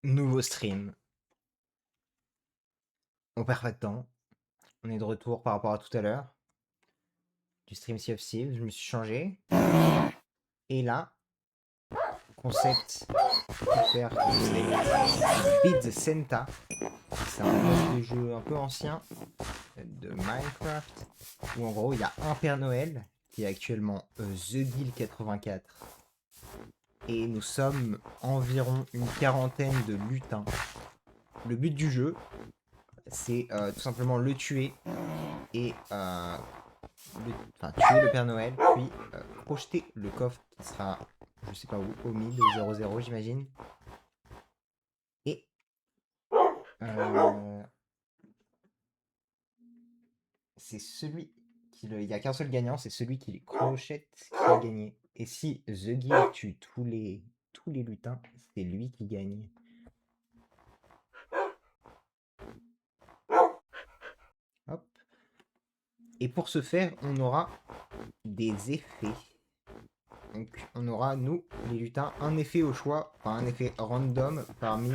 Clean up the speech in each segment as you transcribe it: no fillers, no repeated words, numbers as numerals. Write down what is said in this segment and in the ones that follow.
Nouveau stream. On perd pas de temps. On est de retour par rapport à tout à l'heure. Du stream Sea of Thieves. Je me suis changé. Et là, concept super Beat the Senta. C'est un mode de jeu un peu ancien de Minecraft. Où en gros, il y a un Père Noël qui est actuellement TheGuild84. Et nous sommes environ une quarantaine de lutins. Le but du jeu, c'est tout simplement le tuer et tuer le Père Noël, puis projeter le coffre qui sera, je sais pas où, au 1000, au 00, j'imagine. Et c'est celui il y a qu'un seul gagnant, c'est celui qui les crochette qui a gagné. Et si The Guild tue tous les lutins, c'est lui qui gagne. Hop. Et pour ce faire, on aura des effets. Donc on aura, nous, les lutins, un effet au choix, enfin un effet random parmi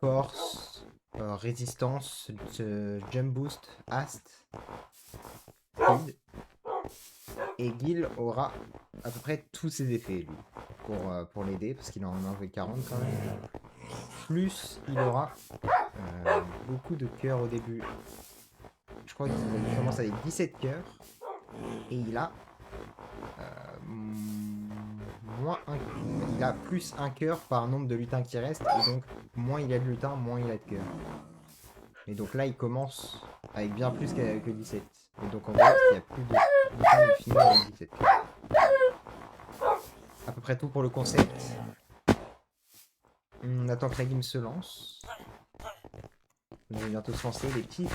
force, résistance, jump boost, hast, speed. Et Gil aura à peu près tous ses effets, lui, pour l'aider, parce qu'il en a enlevé 40 quand même. Plus, il aura beaucoup de cœurs au début. Je crois qu'il commence avec 17 cœurs. Et il a il a plus un cœur par nombre de lutins qui restent. Et donc, moins il a de lutins, moins il a de cœurs. Et donc là, il commence avec bien plus que 17. Et donc en gros, il y a plus de lutins de finir avec 17. À peu près tout pour le concept. On attend que la game se lance. On va bientôt se lancer. Les petits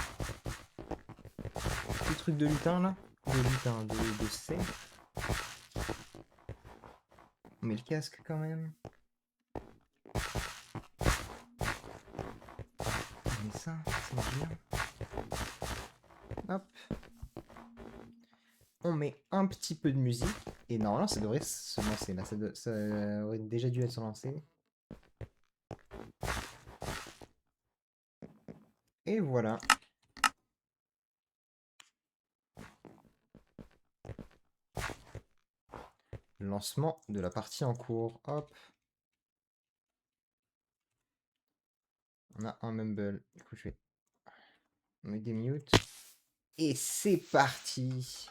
trucs de lutin là. De lutin, de C. On met le casque quand même. On met ça, c'est bien. Hop. On met un petit peu de musique. Et normalement, ça devrait se lancer. Là, ça aurait déjà dû être se lancer. Et voilà. Lancement de la partie en cours. Hop. On a un mumble. Du coup, je vais mettre des mutes. Et c'est parti.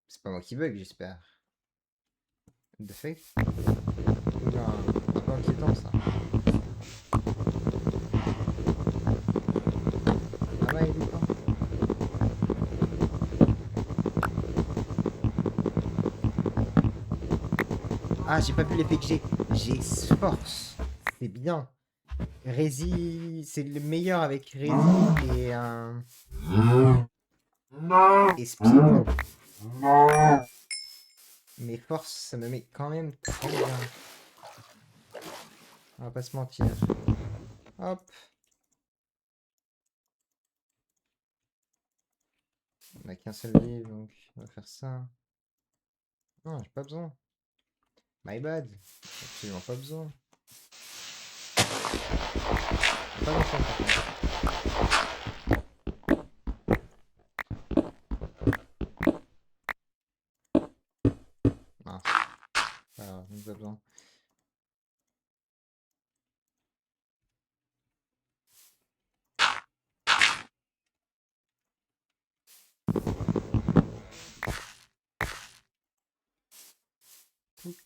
C'est pas moi qui bug, j'espère. De fait. Oula, un peu inquiétant ça. Ah bah il est temps. Ah, j'ai pas vu l'effet que j'ai. J'ai force. C'est bien. Rési, c'est le meilleur avec Rési et un. Et Speed. Mais force, ça me met quand même très bien. On va pas se mentir. Hop. On a qu'un seul livre, donc on va faire ça. Non, j'ai pas besoin. My bad. J'ai absolument pas besoin. J'ai pas d'enfant par contre. Ah, pas grave, on n'a pas besoin. Touc.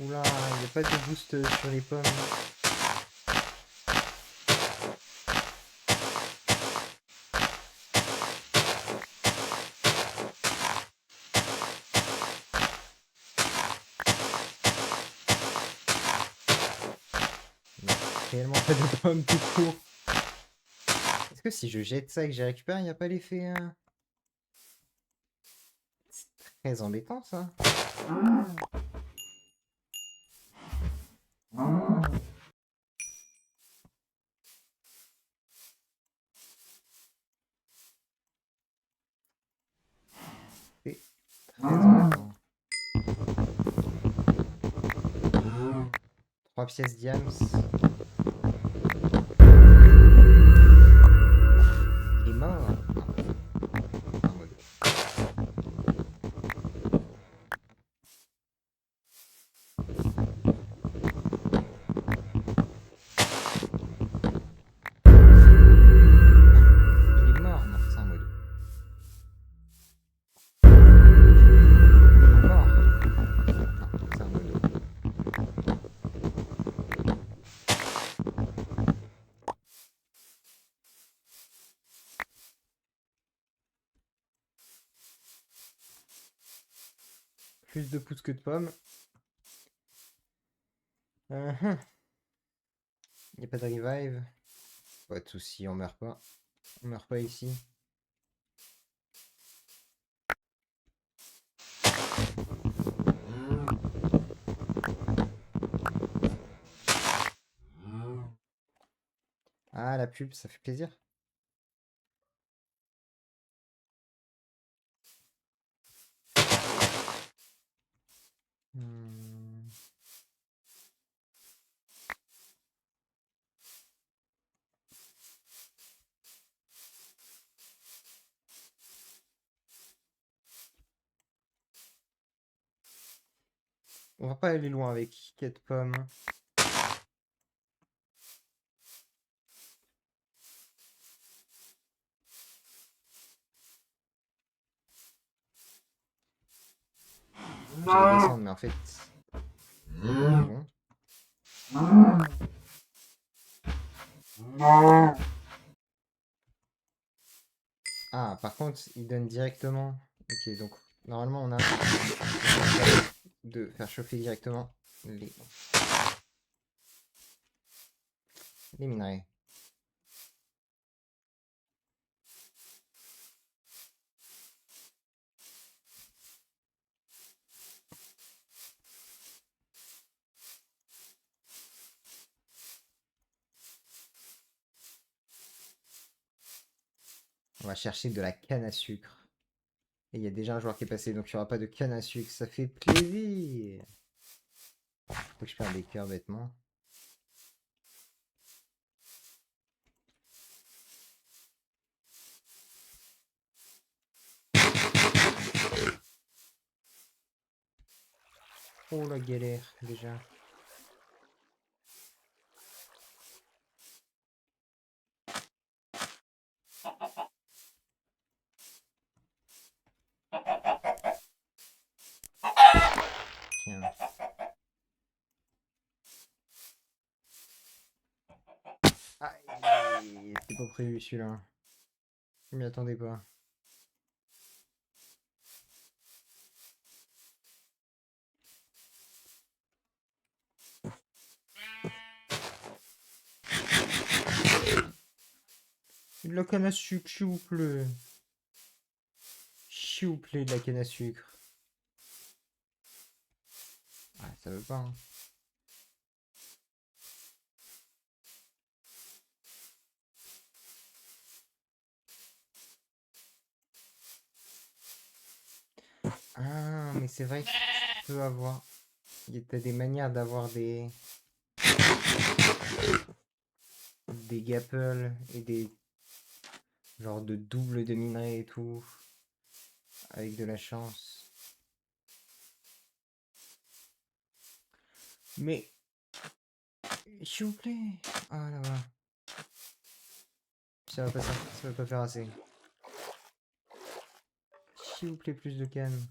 Oula, il n'y a pas de boost sur les pommes. réellement pas de pommes tout court. Est-ce que si je jette ça et que j'ai récupéré, il n'y a pas l'effet... C'est très embêtant, ça. C'est très embêtant. 3 pièces diams. Il est mort. Un mode. Il est mort. Non, c'est un mode. Il est mort. Non, c'est un mode. Plus de pouces que de pommes. Il n'y a pas de revive. Pas de soucis, on meurt pas. On meurt pas ici. Ah, la pub, ça fait plaisir. On va pas aller loin avec 4 pommes. J'allais descendre, mais en fait... Bon. Ah, par contre, il donne directement... Ok, donc, normalement, on a... de faire chauffer directement les minerais. On va chercher de la canne à sucre. Et il y a déjà un joueur qui est passé, donc il n'y aura pas de canne à sucre. Ça fait plaisir. Faut que je perde des cœurs bêtement. Oh la galère, déjà. Tiens. Aïe, c'était pas prévu celui-là. Je m'y attendais pas. De la canne à sucre, s'il vous plaît. S'il vous plaît, de la canne à sucre. Ah, ça veut pas, hein. Ah, mais c'est vrai que tu peux avoir... Il y a des manières d'avoir des gapples et des genre de double de minerais et tout. Avec de la chance. Mais... S'il vous plaît. Ah là-bas. Ça va pas faire assez. S'il vous plaît, plus de cannes.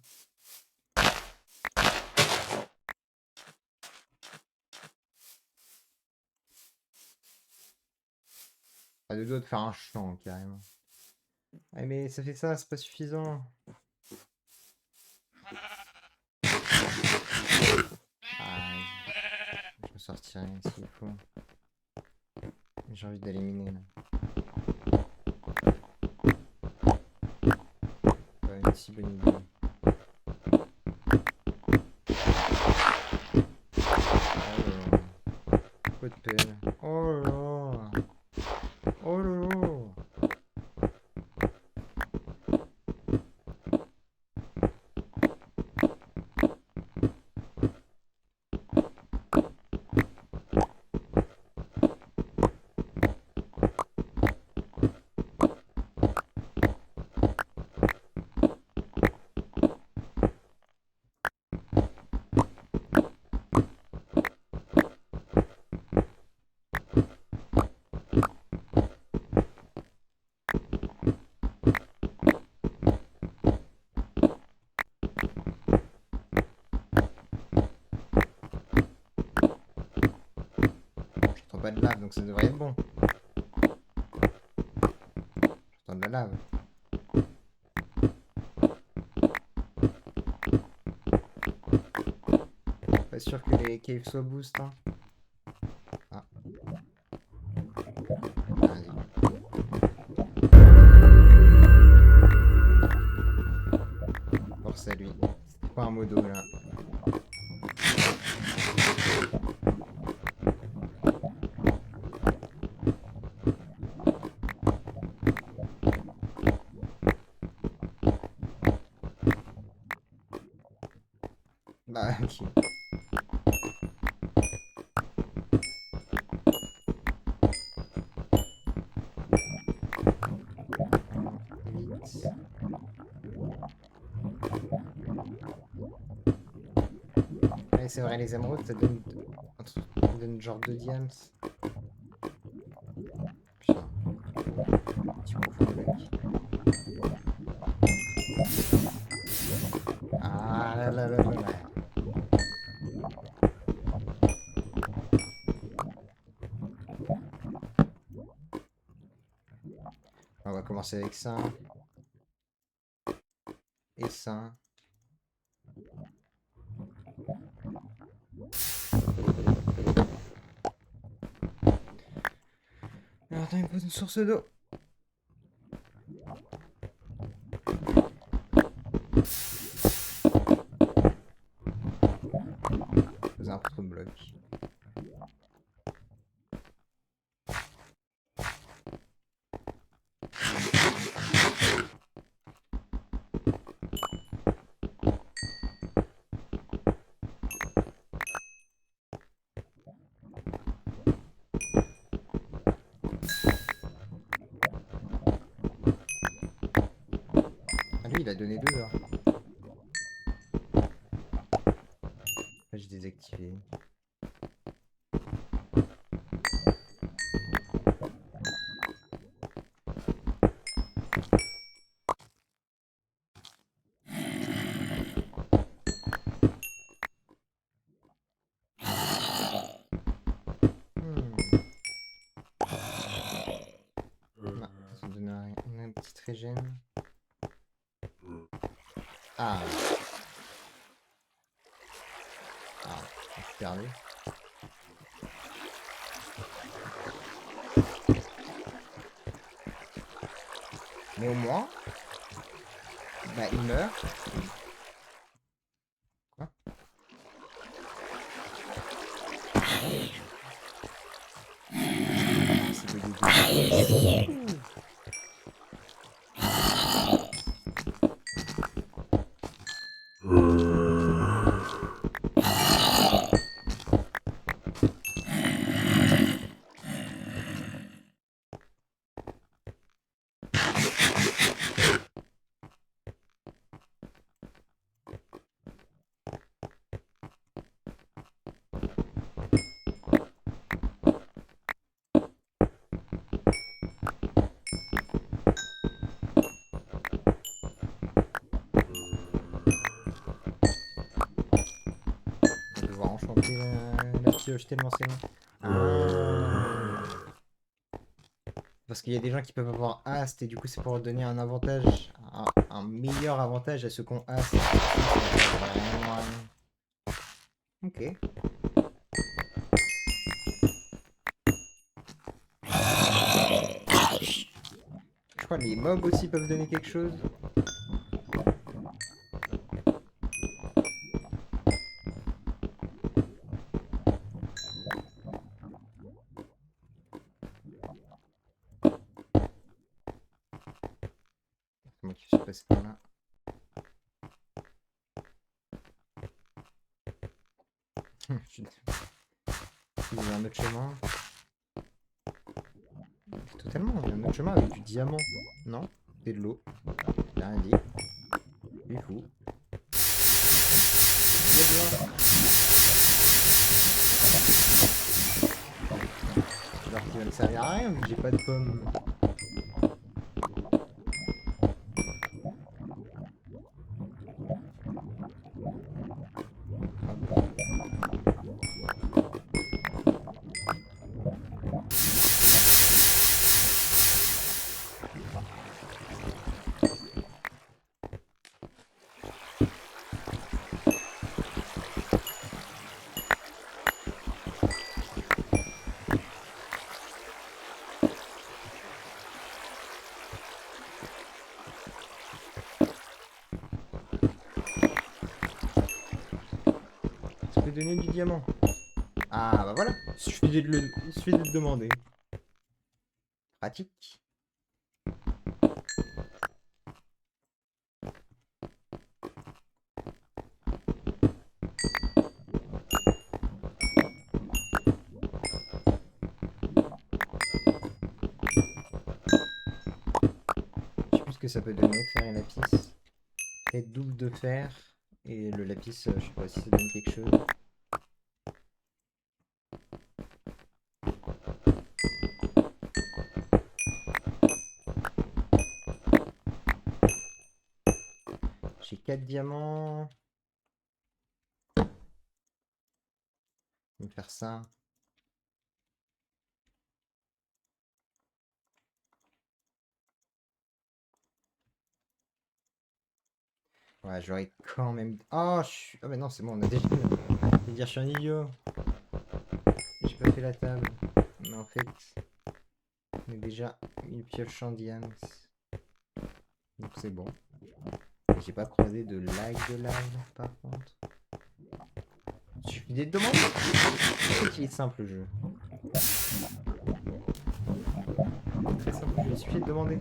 Pas de doigts de faire un champ, carrément. Ah, mais ça fait ça, c'est pas suffisant. Ah, je me sortirai s'il faut. J'ai envie d'éliminer là. Pas une si bonne idée. Coup de pelle. Oh là là. Oh là là. Pas de lave, donc ça devrait être bon. J'entends de la lave. Pas sûr que les caves soient boost. Hein. Ah. Vas-y. Force à lui. C'était pas un modo là. Bah ok. Ouais, c'est vrai, les émeraudes, ça donne genre 2 diams. Putain. Tu confonds le mec. Ah là là là là là. On va commencer avec ça. Et ça. Alors, attends, il me faut une source d'eau. Faisais un peu trop de blocs. Ah, lui, il a donné 2 heures. Là, j'ai désactivé. Non, ça me donne rien. On a une petite régène. Ah. Ah, on s'est perdu. Mais au moins, bah il meurt. Quoi? C'est de dégueu. On va devoir enchanter la pioche tellement c'est long. Ah. Parce qu'il y a des gens qui peuvent avoir Ast et du coup c'est pour donner un avantage, un meilleur avantage à ceux qui ont Ast. Ok. crois que les mobs aussi peuvent donner quelque chose. C'est moi qui suis passé par là. Il y a un autre chemin. Totalement, il y a un autre chemin avec du diamant. Non, c'est de l'eau. J'ai rien dit. Du fou. Il y a de l'eau. Alors qu'il va me servir à rien vu que j'ai pas de pommes. Ça peut donner du diamant. Ah bah voilà, il suffit de le demander. Pratique. Je sais plus ce que ça peut donner, fer et lapis. Peut-être double de fer. Et le lapis, je sais pas si ça donne quelque chose. J'ai 4 diamants. Je vais me faire ça. Ouais, j'aurais quand même. Oh, je suis. Ah, mais non, c'est bon, on a déjà. Je vais dire, je suis un idiot. J'ai pas fait la table. Mais en fait, on est déjà une pioche en diams. Donc c'est bon. J'ai pas croisé de lave par contre. Il suffit de demander. En fait, il est simple le jeu. Très simple le jeu, il suffit de demander.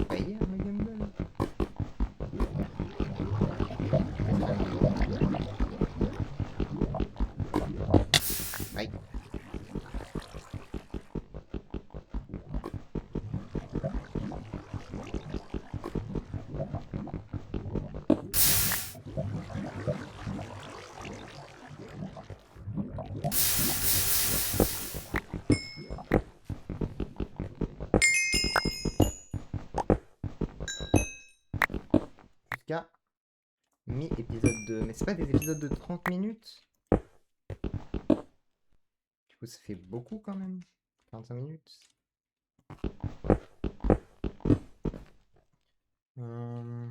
Payer ma gamble. Aïe. Jusqu'à mi-épisode 2. Mais c'est pas des épisodes de 30 minutes? Du coup, ça fait beaucoup quand même. 45 minutes. Euh...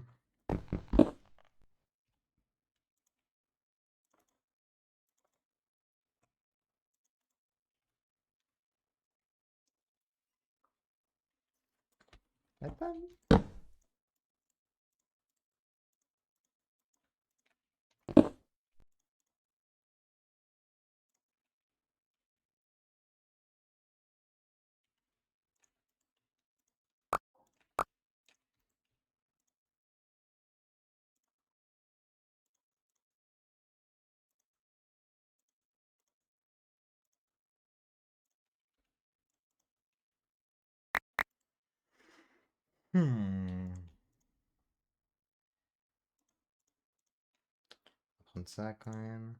La table. Hmm. On va prendre ça quand même.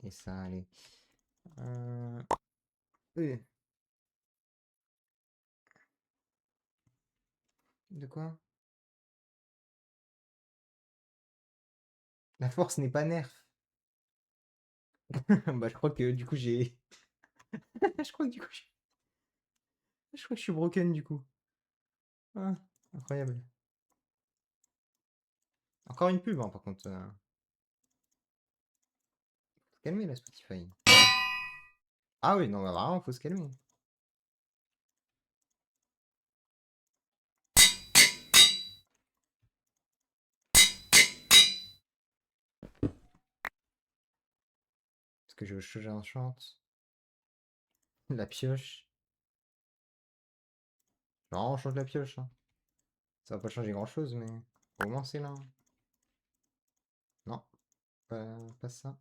Et ça, allez. Euh... euh, De quoi? La force n'est pas nerf. Bah, je crois que du coup, j'ai. Je crois que du coup, Je crois que je suis broken du coup. Ah, incroyable. Encore une pub, hein, par contre. Faut se calmer là, Spotify. Ah oui, non, bah, vraiment, faut se calmer. Parce que je changer un chante. La pioche. Non, on change la pioche, hein. Ça va pas changer grand chose, mais au moins c'est là, hein. Non, pas ça.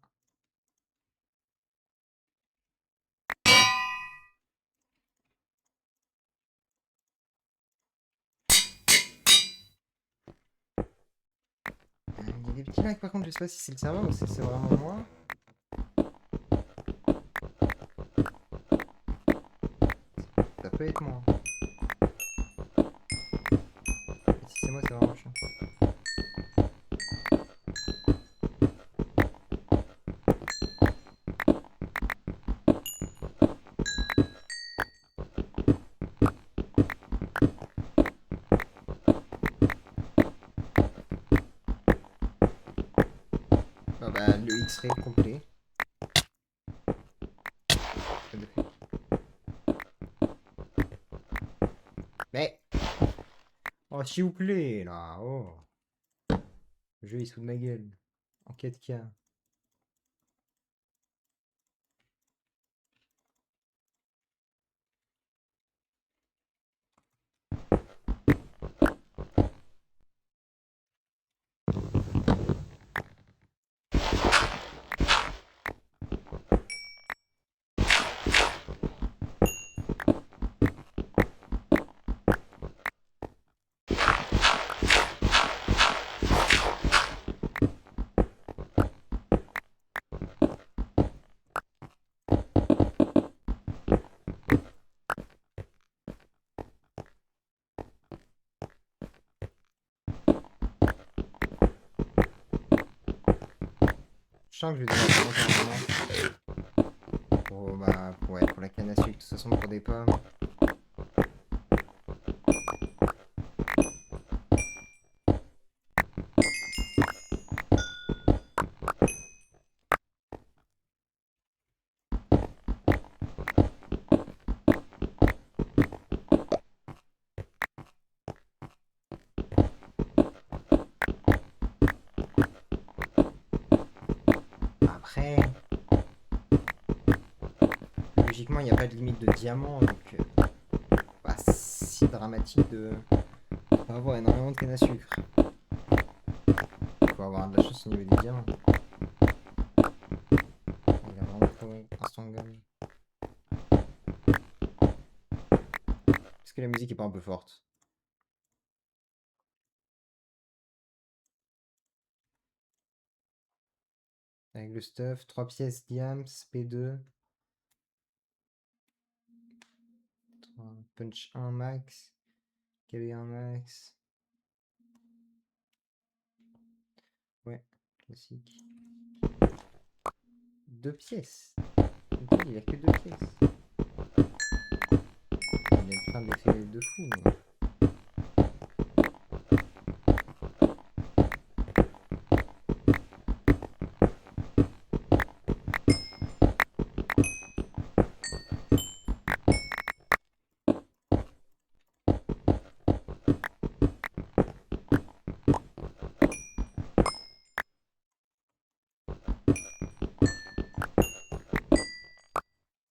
Il y a des petits lags par contre, je sais pas si c'est le serveur ou si c'est vraiment moi. Ça peut être moi. Et si c'est moi, c'est vraiment chiant. Ah bah, le X-ray complet. Mais, oh, s'il vous plaît, là, oh. Le jeu, il se fout de ma gueule. En 4K. Je sens que je vais devoir remonter un moment. Ouais, pour la canne à sucre, de toute façon, pour des pommes. Après, logiquement, il n'y a pas de limite de diamant, donc pas si dramatique de pas avoir énormément de canne à sucre. Il faut avoir de la chance au niveau des diamants. Il a vraiment trop instant gun. Est-ce que la musique est pas un peu forte? Avec le stuff, 3 pièces diams, P2, punch 1 max, KB1 max. Ouais, classique. 2 pièces. Il a que 2 pièces. Il y a plein d'effets de fou, mais...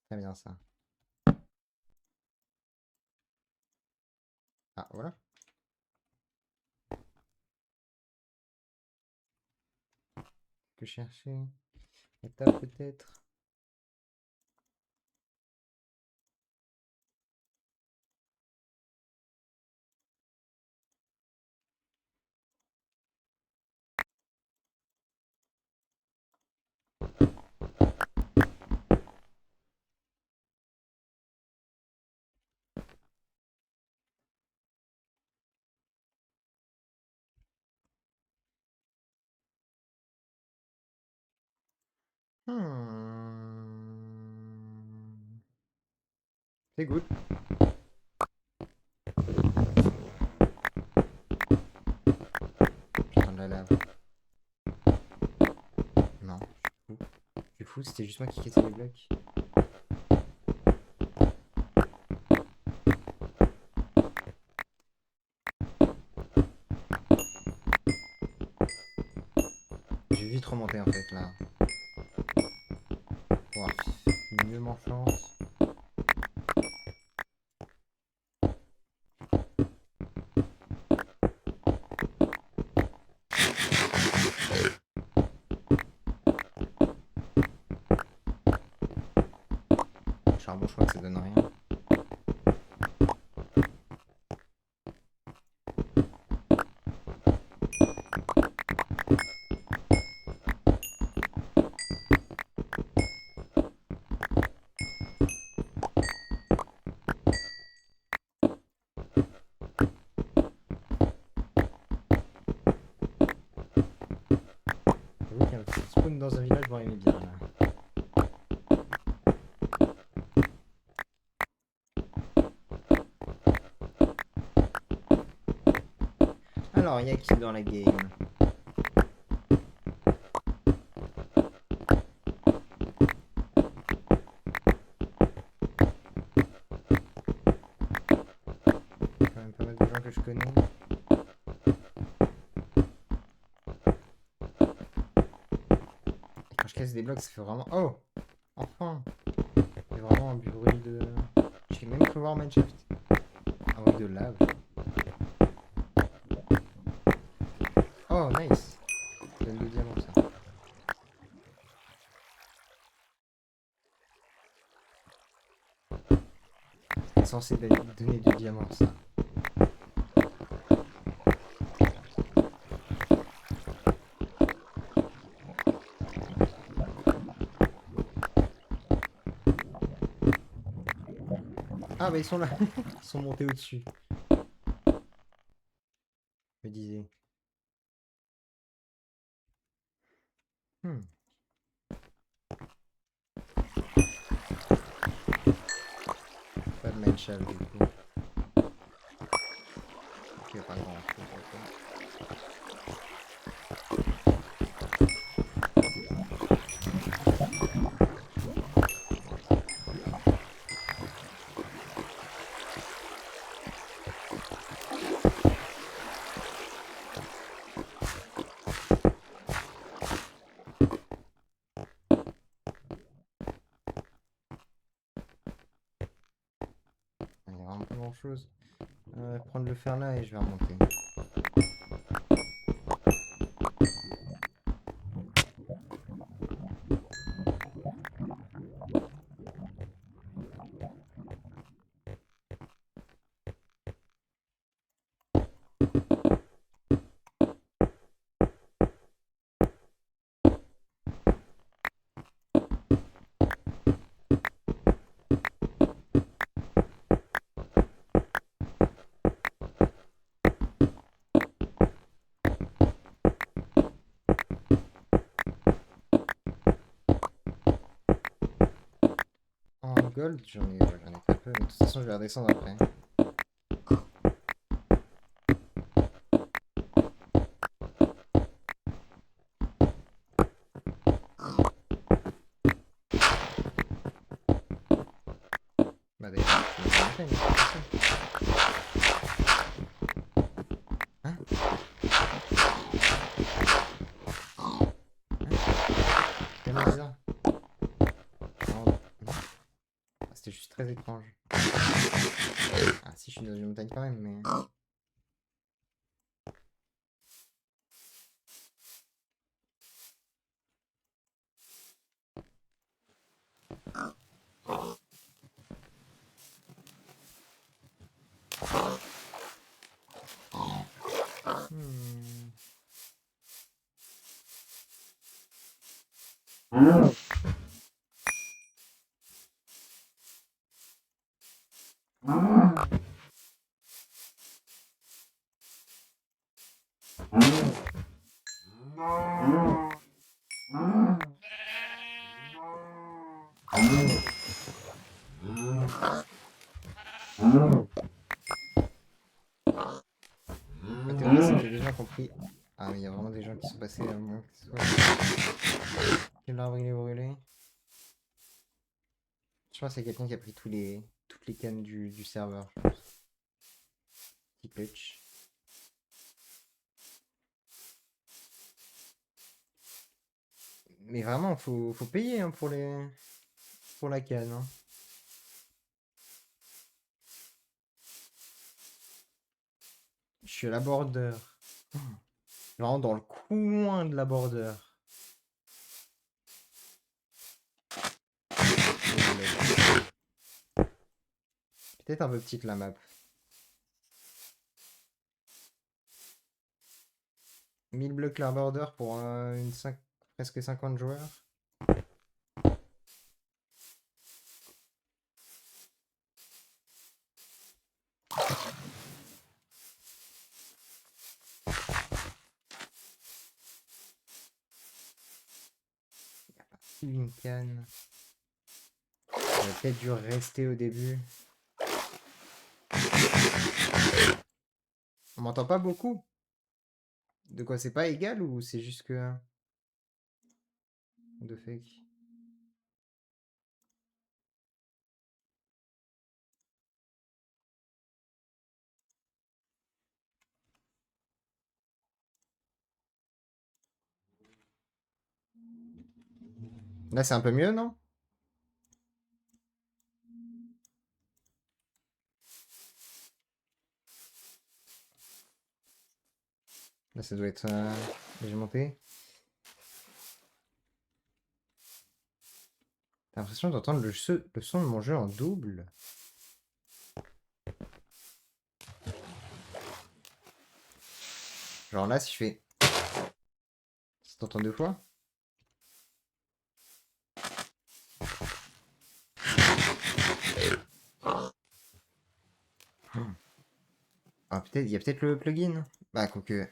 Très bien ça. Ah, voilà. Que chercher. Étape peut-être. Hmm. C'est good. trouve que c'était juste moi qui cassais les blocs. Je vais vite remonter en fait là. Pour voir mieux mon chance. Charbon, je crois que ça donne rien. J'avoue qu'un petit spawn dans un village m'aurait aimé bien là. Alors, il y a qui dans la game? Quand même pas mal de gens que je connais. Et quand je casse des blocs, ça fait vraiment... Oh! Enfin! C'est vraiment un bruit de... J'ai même cru voir Mineshaft. Un bruit de lave. Oh, nice! Ça donne 2 diamants, ça. C'est censé donner 2 diamants, ça. Ah, bah ils sont là! Ils sont montés au-dessus. Je me disais. Hmm. Pas de Mineshaft, du coup. Ok, pas grand chose. Il y a vraiment pas grand chose. Prendre le fer là et je vais remonter. En gold, j'en ai très peu, mais de toute façon, je vais redescendre après. Bah d'ailleurs, je vais m'enchaîner, de toute façon. Hein? Hein? Tellement bizarre. Non, non. Ah, c'était juste très étrange. Ah si, je suis dans une montagne quand même, mais... Hmm. La théorie, c'est qu'il y a des gens qui ont pris... Ah, mais il y a vraiment des gens qui sont passés à moins que ce soit... Que l'arbre il est brûlé. pense qu'il y a quelqu'un qui a pris toutes les cannes du serveur. Je pense. Petit clutch. Mais vraiment, faut payer hein, pour la canne. Hein. Je suis à la border. Vraiment dans le coin de la border. Peut-être un peu petite la map. 1000 blocs la border pour presque 50 joueurs. Une canne. J'aurais peut-être dû rester au début. On m'entend pas beaucoup. De quoi, c'est pas égal ou c'est juste que... De fake. Là, c'est un peu mieux, non? Là, ça doit être... J'ai monté. T'as l'impression d'entendre le son de mon jeu en double. Genre là, si je fais... Si t'entends deux fois? Ah, peut-être... Il y a peut-être le plugin. Bah, quoique...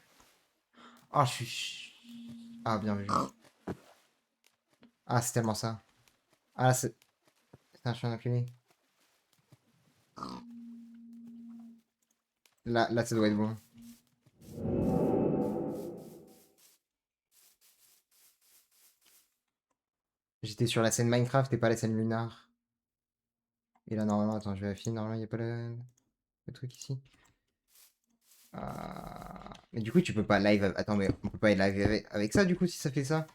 Ah, je suis... Ah, bien vu. Ah, c'est tellement ça. Ah, c'est... Putain, je suis un enculé. Là, ça doit être bon. J'étais sur la scène Minecraft et pas la scène Lunar. Et là, normalement, attends, je vérifie. Normalement, il n'y a pas le truc ici. Mais du coup, tu peux pas live. Attends, mais on peut pas live avec ça, du coup, si ça fait ça.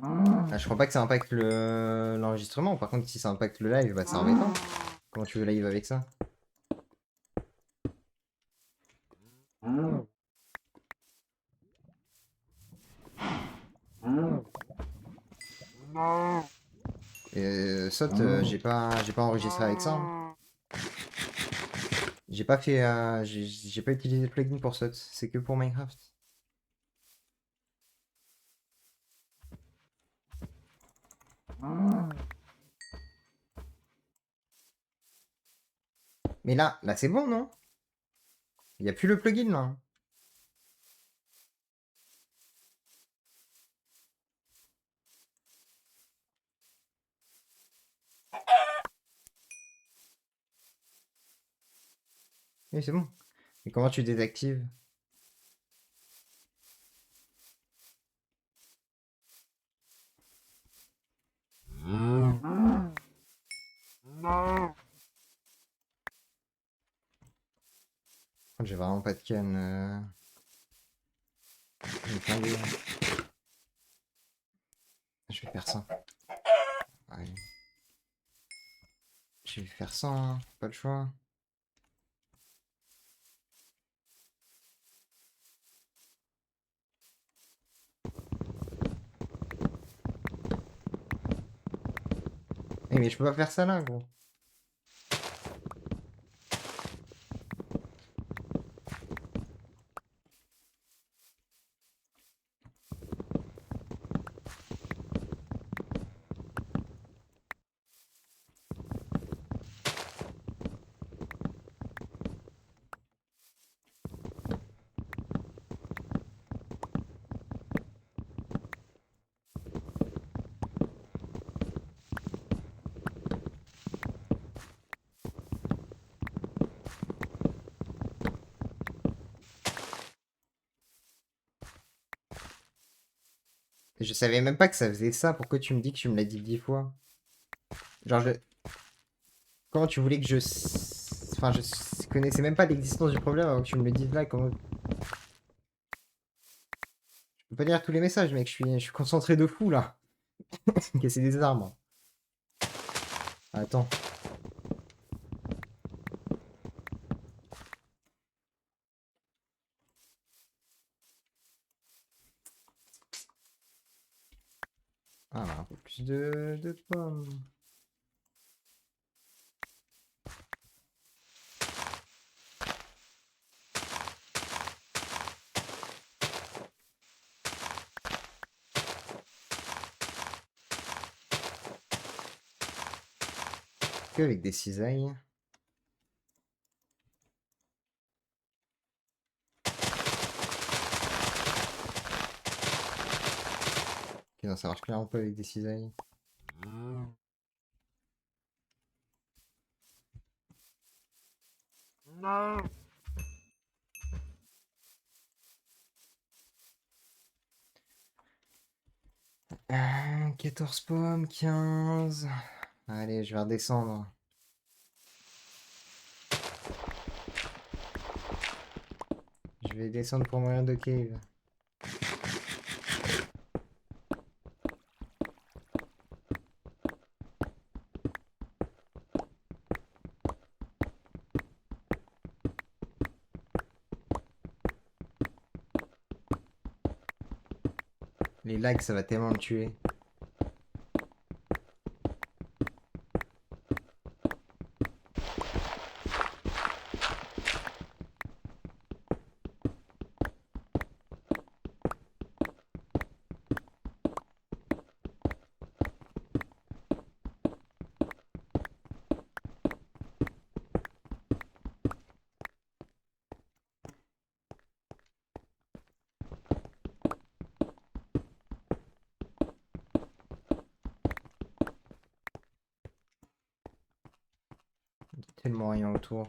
Ah, je crois pas que ça impacte l'enregistrement. Par contre, si ça impacte le live, bah c'est embêtant. Comment tu veux live avec ça? Saute, j'ai pas enregistré avec ça. Hein. J'ai pas fait, j'ai pas utilisé le plugin pour Saute. C'est que pour Minecraft. Mais là c'est bon, non? Il y a plus le plugin là. Oui, c'est bon. Mais comment tu désactives? J'ai vraiment pas de canne. Je vais me flinguer. Je vais faire ça. Ouais. Je vais faire ça, hein. Pas le choix. Eh, mais je peux pas faire ça là, gros. Je savais même pas que ça faisait ça. Pourquoi tu me dis que tu me l'as dit 10 fois? Genre, comment tu voulais que je... Enfin, je connaissais même pas l'existence du problème avant que tu me le dises là. Comment... Je peux pas lire tous les messages, mec. Je suis concentré de fou, là. Casser des arbres. Attends. Ah, un peu plus de pommes. Que avec des cisailles. Ok, non, ça marche clairement pas avec des cisailles. Non. 14 pommes, 15. Allez, je vais redescendre. Je vais descendre pour mourir de cave. Les lags, ça va tellement me tuer. Tellement rien autour.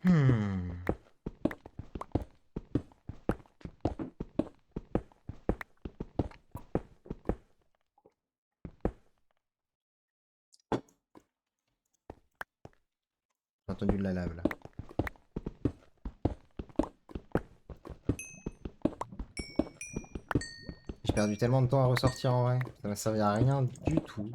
Hmm. J'ai entendu de la lave là. J'ai perdu tellement de temps à ressortir en vrai. Ça m'a servi à rien du tout.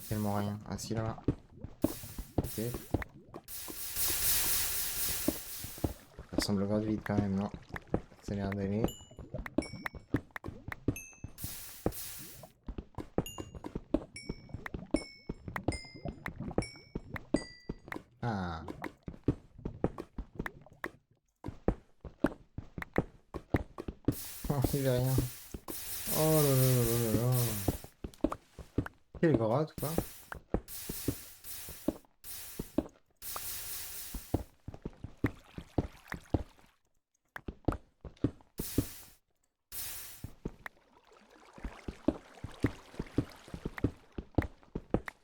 Tellement rien. Ah si là. Ok. Ça ressemble au de vide quand même, non? Ça a l'air d'aller. Ah. Oh, il y a rien. Oh là là là là là. Quelle grotte quoi.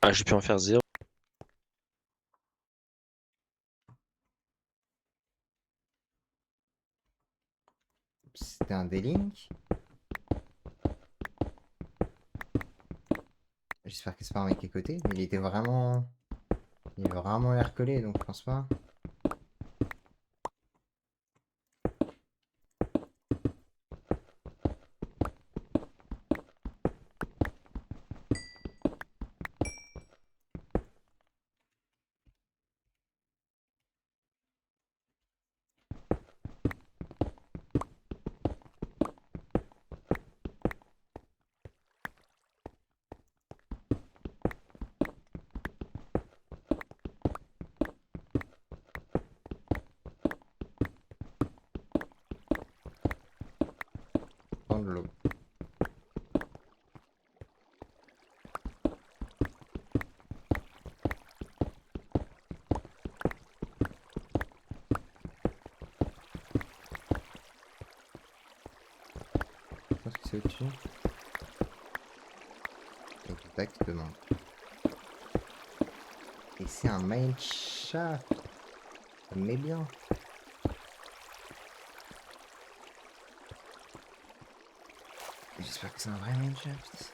Ah, j'ai pu en faire 0. C'était un délink. J'espère que c'est pas un mec à côté. Mais il était vraiment. Il avait vraiment l'air collé donc je pense pas. de l'eau. Je pense que c'est au-dessus. Exactement. Et c'est un mineshaft. Ça me met bien. J'espère que c'est un vrai mineshaft.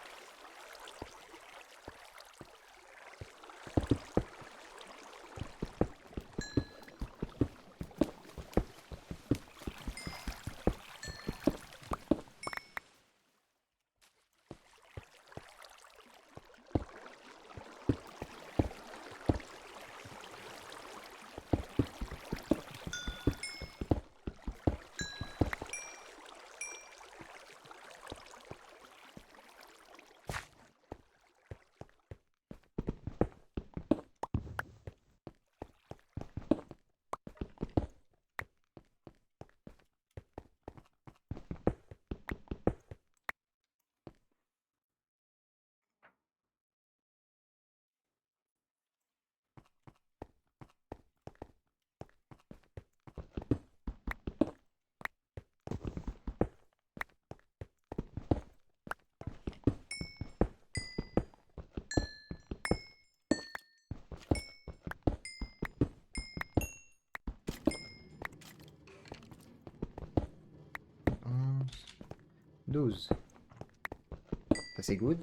Onze, 12. Ça c'est good.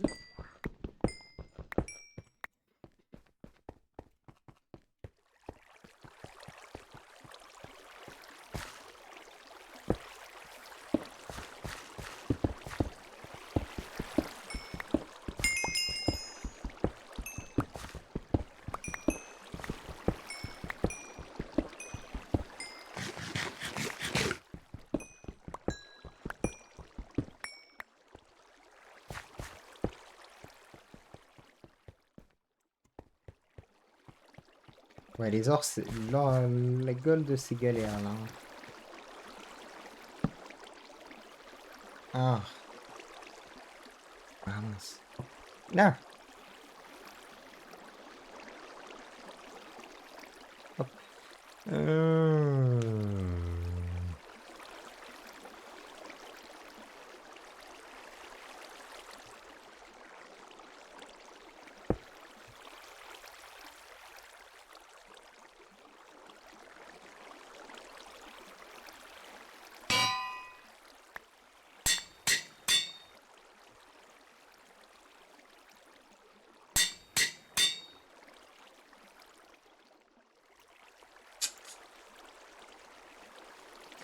Ouais, les ors, la gold, c'est galère là. Ah, ah mince. Là. Hop.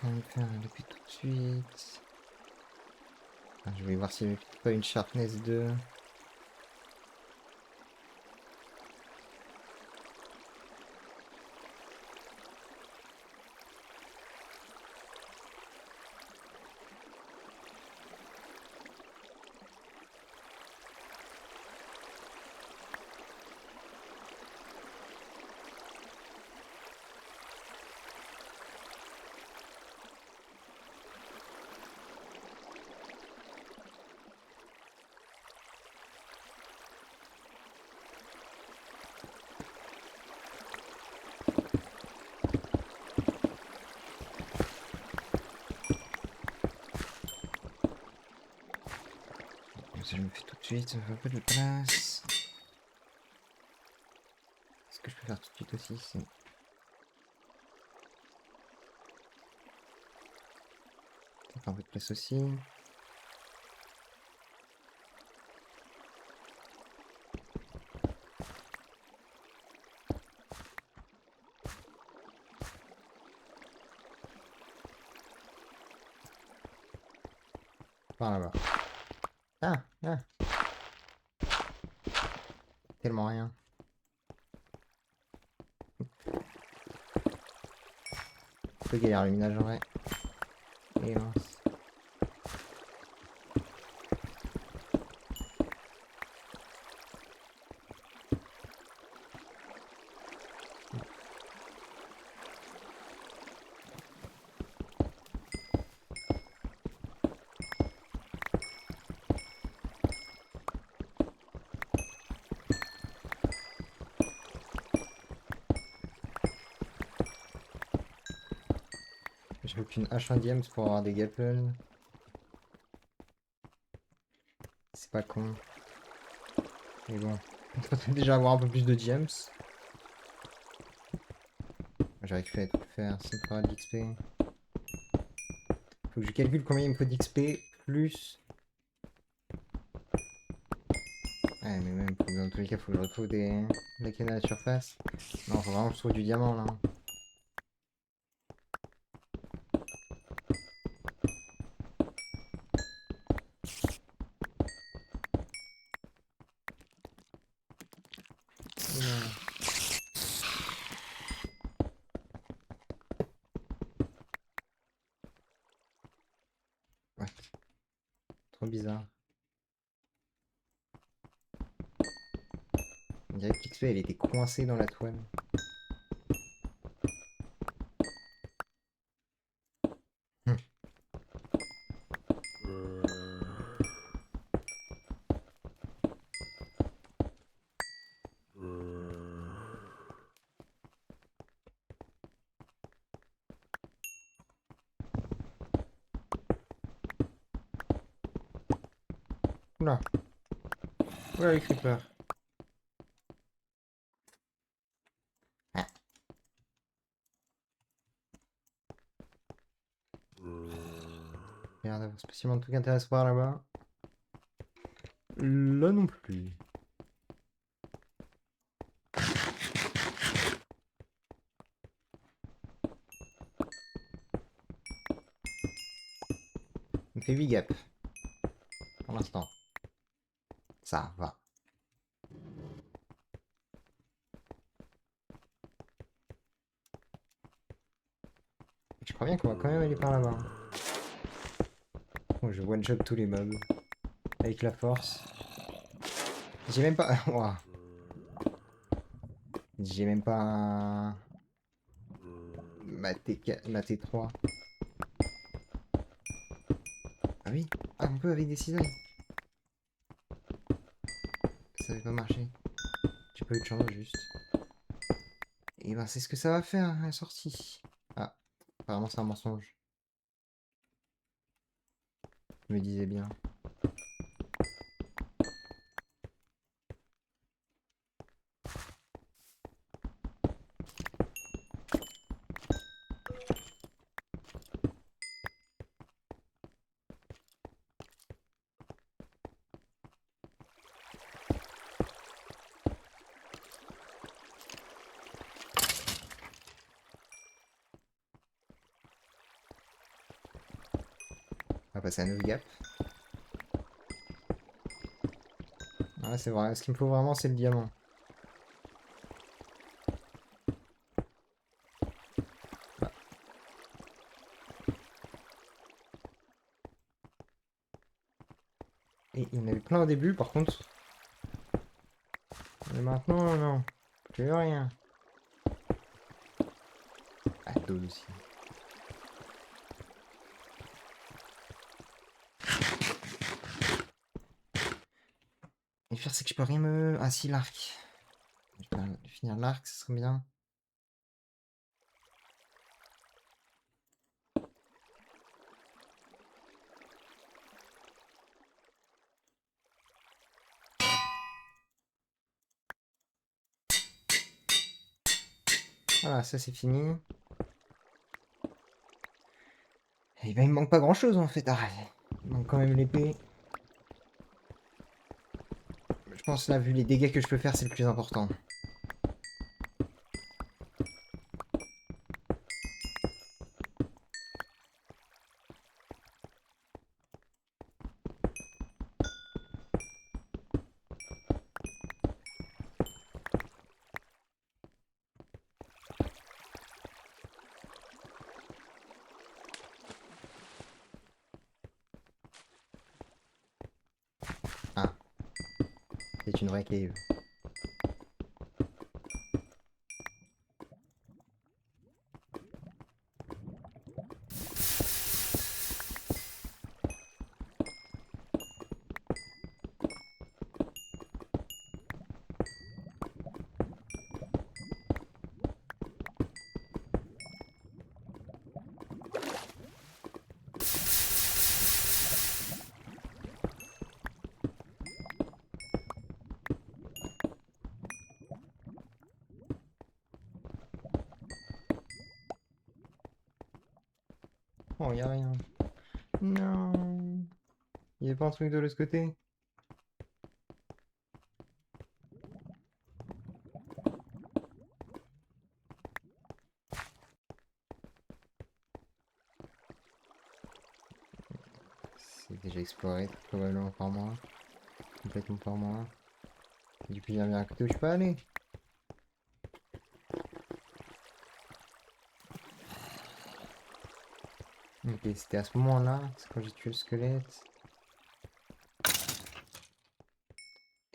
Quand même faire depuis tout de suite. Ah, je vais voir s'il n'y a pas une sharpness 2. Ça, je me fais tout de suite, ça fait un peu de place. Ce que je peux faire tout de suite aussi, c'est... Ça fait un peu de place aussi. Par là-bas. Ah, ah. Tellement rien. Un peu galère le minage en vrai. Et mince. J'ai aucune hache indienne pour avoir des gapples. C'est pas con. Mais bon. Il faudrait déjà avoir un peu plus de gems. J'arrive pas à tout faire, ça me fera de l'XP. Faut que je calcule combien il me faut d'XP plus. Ouais, mais même, dans tous les cas, faut que je retrouve des cannes à la surface. Non, faut vraiment que je trouve du diamant là. Oula. Ouais, trop bizarre. On dirait que l'XP elle était coincée dans la toile. Hum. Oula. Oula, les creepers. Ah. Merde, d'avoir spécialement un truc intéressant par là-bas. Là non plus. On fait 8 gaps. Pour l'instant. Ça va. Je crois bien qu'on va quand même aller par là-bas. Oh, je one-shot tous les mobs. Avec la force. J'ai même pas... Ouah. J'ai même pas ma T3. Ah oui. Ah, on peut avec des cisailles. Ça avait pas marché. J'ai pas eu de chance juste. Et ben c'est ce que ça va faire la sortie. Ah, apparemment c'est un mensonge. Je me disais bien. On va passer à 9 gap. Ah, c'est vrai. Ce qu'il me faut vraiment, c'est le diamant. Ah. Et il y en avait plein au début, par contre. Mais maintenant, non. Plus rien. Ah, d'autres aussi. Et le pire, c'est que je peux rien me... Ah si, l'arc. Je vais finir l'arc, ce serait bien. Voilà, ça c'est fini. Et ben il me manque pas grand chose en fait. Ah, il me manque quand même l'épée. Je pense là, vu les dégâts que je peux faire, c'est le plus important. Ah, c'est une vraie cave. Oh, y a rien. Non. Il y a pas un truc de l'autre côté? C'est déjà exploré, probablement par moi. Complètement par moi. Du coup, il y a bien un côté où je peux aller. Ok, c'était à ce moment-là, c'est quand j'ai tué le squelette.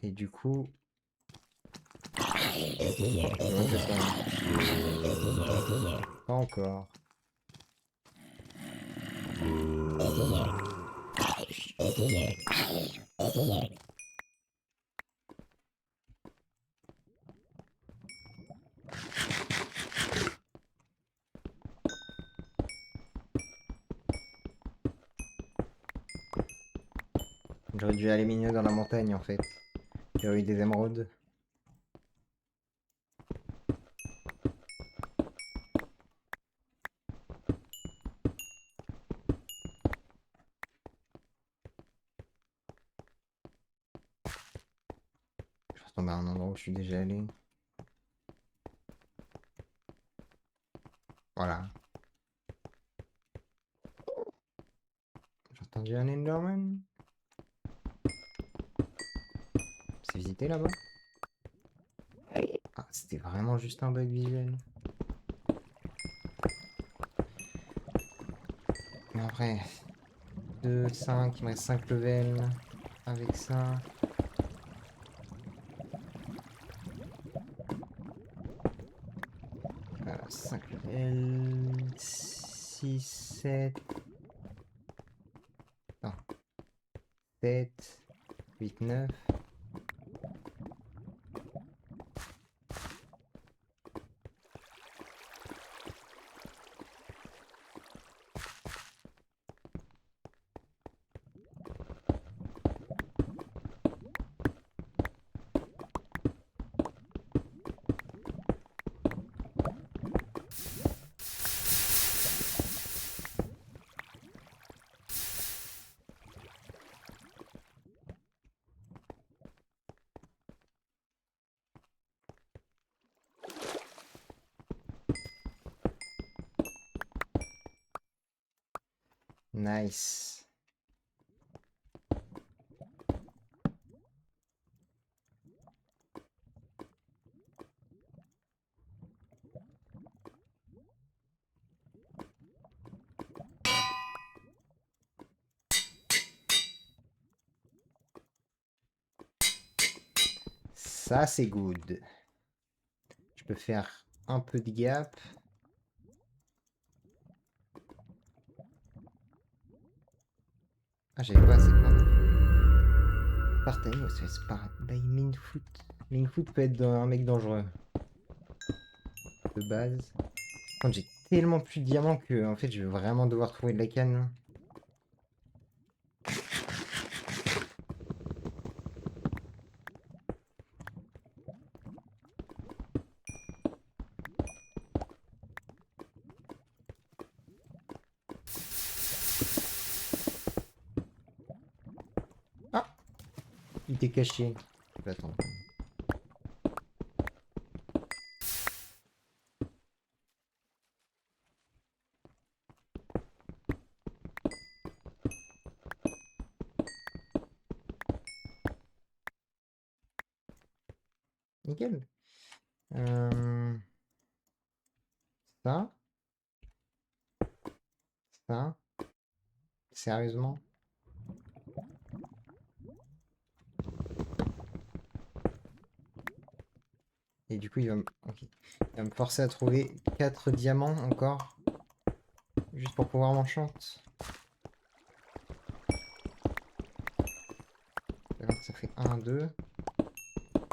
Et du coup... Ouais, je pas encore. J'aurais dû aller miner dans la montagne en fait. Il y aurait eu des émeraudes. Je vais retomber à un endroit où je suis déjà allé. Voilà. J'ai entendu un Enderman. C'est visité là-bas? Ah, c'était vraiment juste un bug visuel. Mais après, 2, 5, il me reste 5 levels. Avec ça. 5 levels. 6, 7. Non, 7, 8, 9. Nice. Ça, c'est good. Je peux faire un peu de gap. Ah, j'avais pas assez plein. Partage, ouais, c'est pas by Minfoot. Minfoot peut être un mec dangereux. De base. Quand j'ai tellement plus de diamants que en fait je vais vraiment devoir trouver de la canne. Ah, il était caché. Je vais attendre. Nickel. Euh, ça, ça, sérieusement. Et du coup ok. Il va me forcer à trouver 4 diamants encore. Juste pour pouvoir m'enchante. Ça fait 1, 2.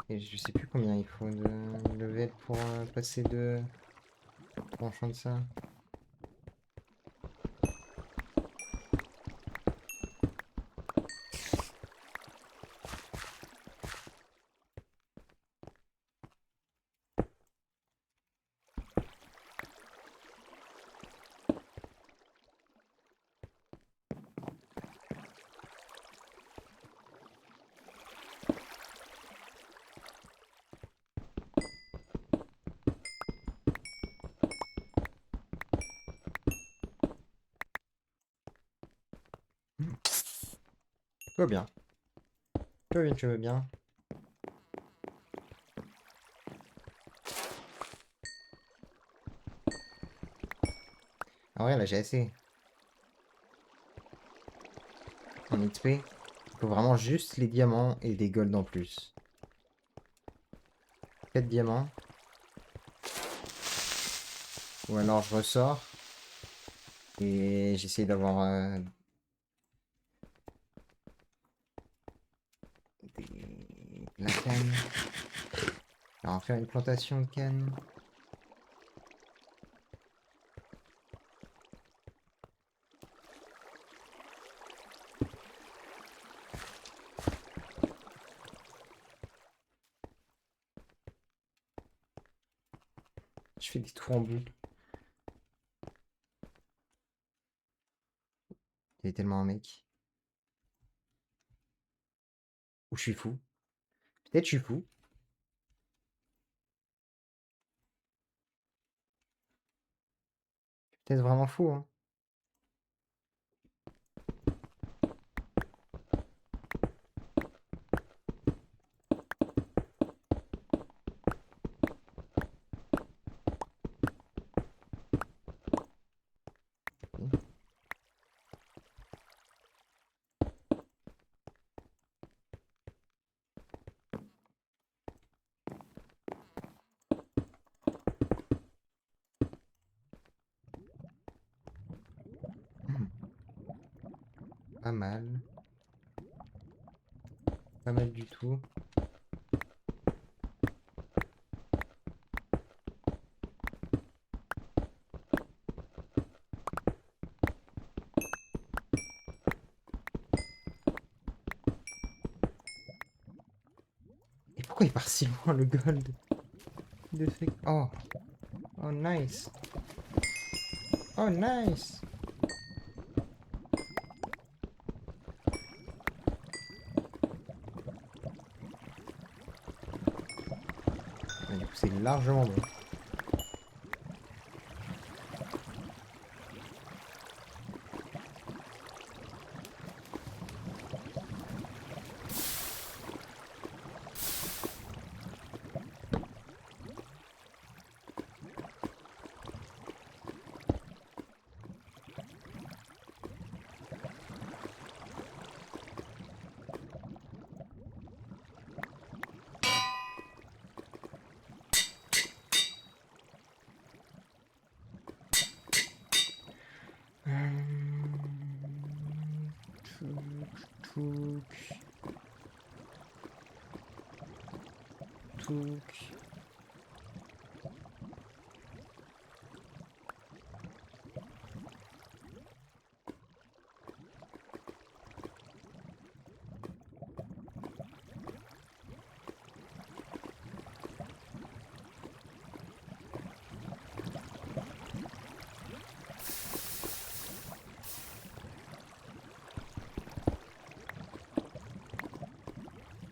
Et je sais plus combien il faut de level pour passer de... Pour enchanter ça. Tout va bien. Tout va bien, tu vas bien. Ah ouais, là j'ai assez. En XP, il faut vraiment juste les diamants et des golds en plus. 4 diamants. Ou alors je ressors. Et j'essaie d'avoir de la canne. Alors, on va faire une plantation de canne. Je fais des tours en boucle. Il y a tellement un mec. Ou je suis fou. Peut-être je suis fou. Peut-être vraiment fou, hein. Hmm. Pas mal. Pas mal du tout. Et pourquoi il part si loin le gold? De fait. Oh. Oh nice. Oh nice. Et du coup, c'est largement bon. Touk, touk. Touk.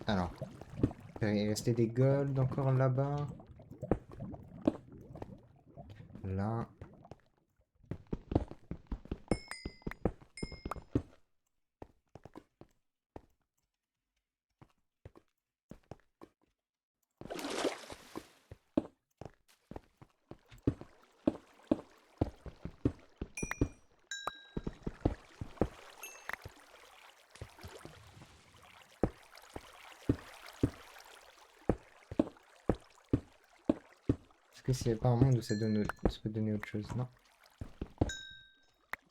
Alors, il restait des golds encore là-bas. Là. Est-ce que s'il n'y a pas un monde où ça peut donner autre chose? Non.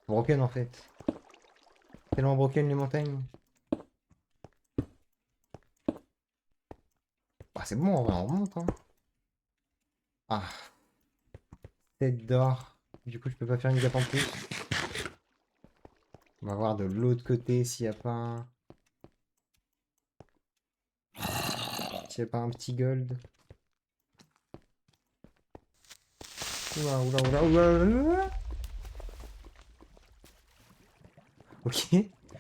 Broken en fait. Tellement broken les montagnes. Ah, c'est bon, en vrai, on remonte, hein. Ah, tête d'or. Du coup, je peux pas faire une gap en plus. On va voir de l'autre côté s'il n'y a pas un... S'il y a pas un petit gold. Oula, oula, oula, oula, oula. Ok.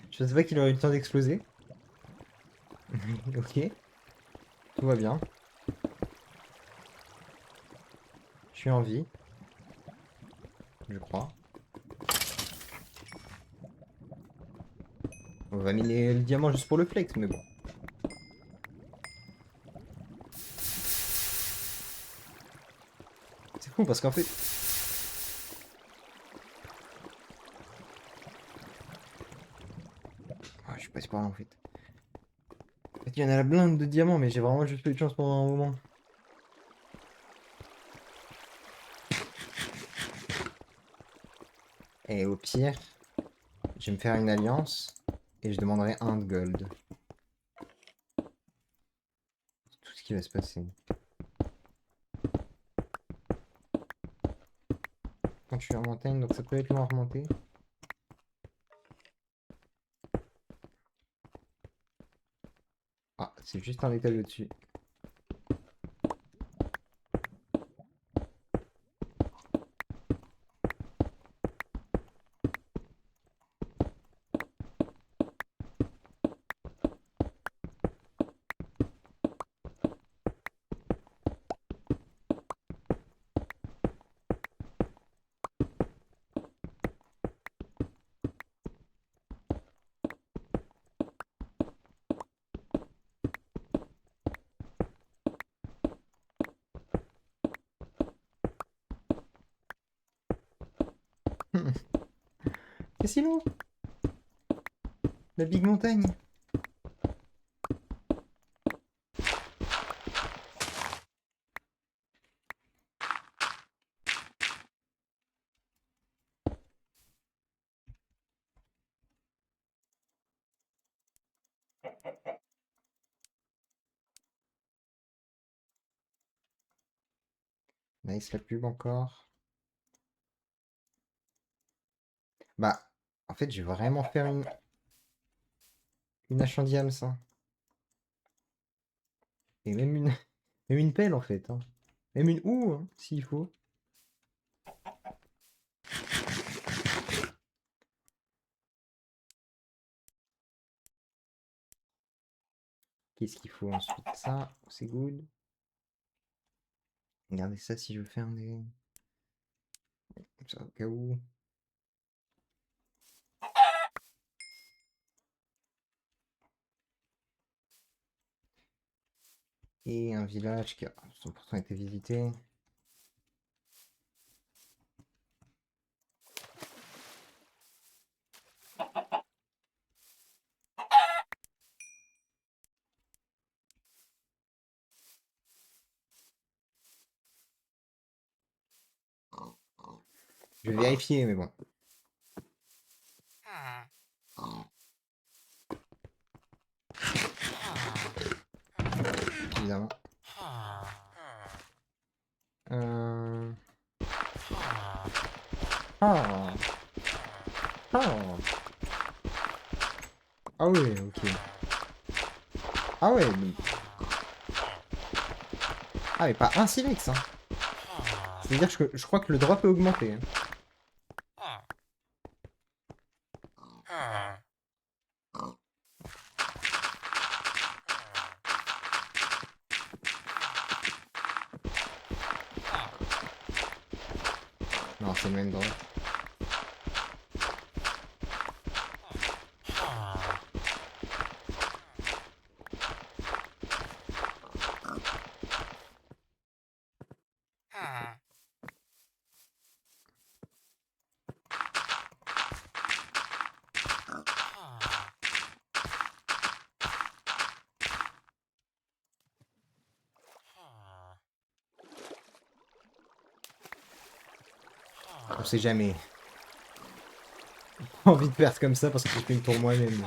Je pensais pas qu'il aurait eu le temps d'exploser. Ok. Tout va bien. Je suis en vie. Je crois. On va miner le diamant juste pour le flex, mais bon. C'est fou parce qu'en fait... Ah, je suis passé par là en fait. En fait, il y en a la blinde de diamants, mais j'ai vraiment juste pas eu de chance pendant un moment. Et au pire, je vais me faire une alliance et je demanderai un de gold. C'est tout ce qui va se passer. Quand je suis en montagne, donc ça peut être long à remonter. Ah, c'est juste un étage au-dessus. C'est si long. La big montagne. Nice la pub encore. Bah, en fait, je vais vraiment faire une hache en diams, ça. Et même une, même une pelle, en fait. Hein. Même une houe, hein, s'il faut. Qu'est-ce qu'il faut ensuite? Ça, c'est good. Regardez ça si je veux faire des... Comme ça, au cas où. Et un village qui a 100% été visité. Je vais vérifier, mais bon. Évidemment. Euh... Ah. Ah. Ah ouais, ok. Ah ouais, mais... Ah mais pas un silex, hein. C'est-à-dire que je crois que le drop est augmenté. Hein. Non, c'est le même drop. On sait jamais. Envie de perdre comme ça parce que je fais une tour moi-même.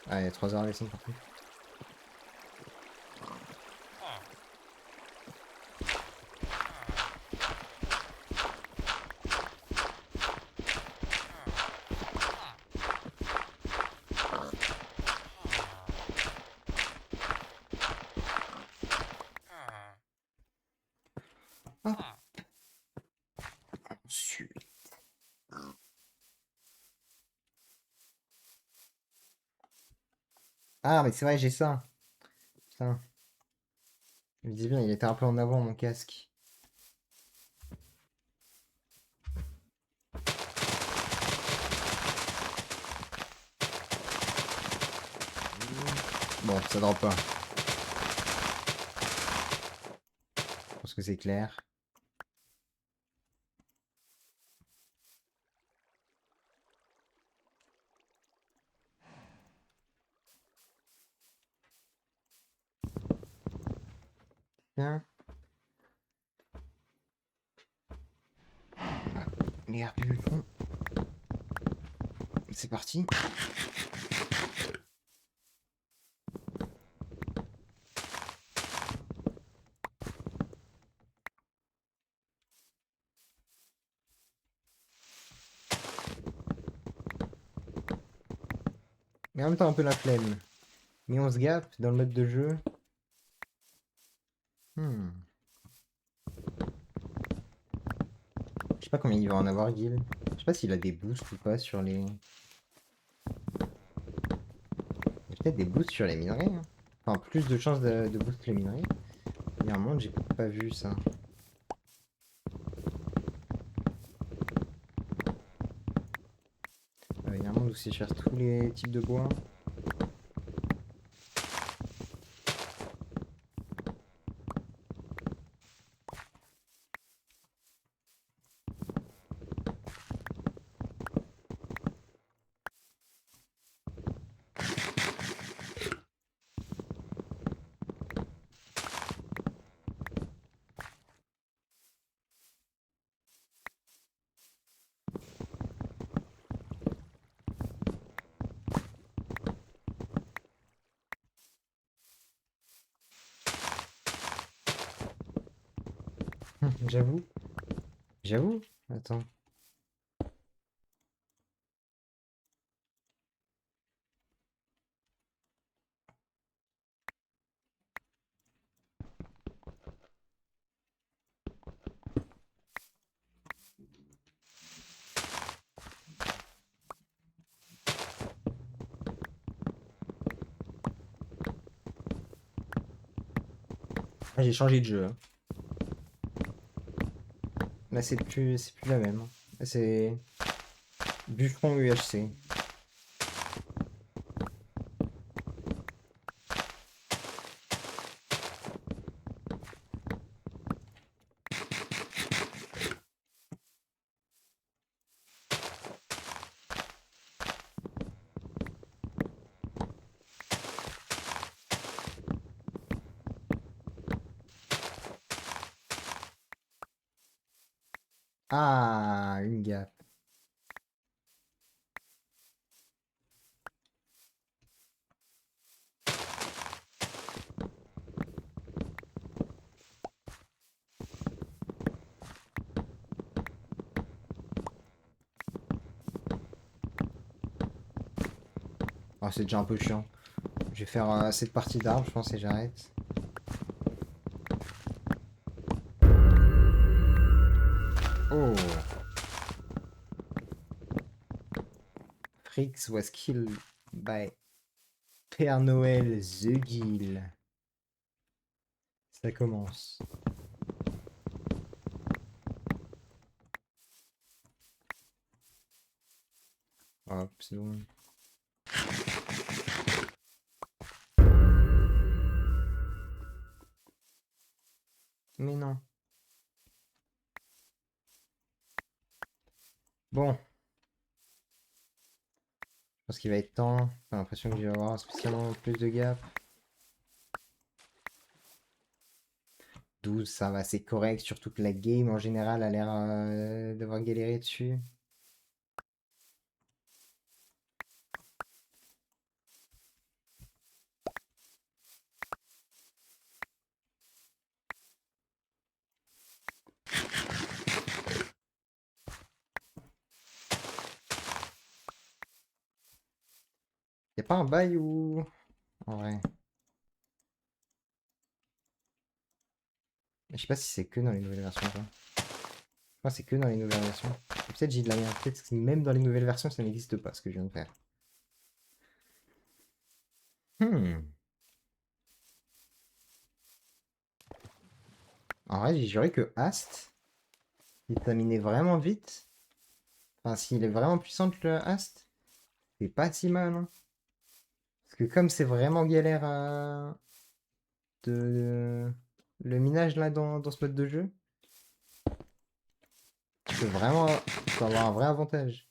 Ah, il y a 3 heures à descendre par contre. Ah. Ensuite. Ah, mais c'est vrai, j'ai ça. Putain. Je me disais bien, il était un peu en avant mon casque. Bon, ça drop pas. Je pense que c'est clair. Tiens. Les RPU font. C'est parti. Mais en même temps un peu la flemme. Mais on se gap dans le mode de jeu. Je sais pas combien il va en avoir, Gil. Je sais pas s'il a des boosts ou pas sur les... Il y a peut-être des boosts sur les minerais. Hein. Enfin, plus de chances de boost les minerais. Il y a un monde, j'ai pas vu ça. Il y a un monde où c'est cher tous les types de bois. J'avoue. J'avoue. Attends. Ah, j'ai changé de jeu. Hein. Là, c'est plus la même. Là, c'est Bûcheron UHC. Ah, une gap. Oh, c'est déjà un peu chiant. Je vais faire cette partie d'arbre, je pense, et j'arrête. Oh. Frix was killed by Père Noël The Gill. Ça commence. Hop, c'est bon. Mais non. Bon. Je pense qu'il va être temps. J'ai l'impression que je vais avoir spécialement plus de gap. 12, ça va, c'est correct. Surtout que la game en général a l'air d'avoir galéré dessus. Y'a pas un bail ou... En vrai. Je sais pas si c'est que dans les nouvelles versions ou pas. Je crois que c'est que dans les nouvelles versions. Peut-être j'ai de la merde. Peut-être que même dans les nouvelles versions, ça n'existe pas ce que je viens de faire. En vrai, j'ai juré que Ast, il terminait vraiment vite. Enfin, s'il est vraiment puissant le Ast, c'est pas si mal. Hein. Parce que comme c'est vraiment galère de... le minage là dans ce mode de jeu, tu peux avoir un vrai avantage.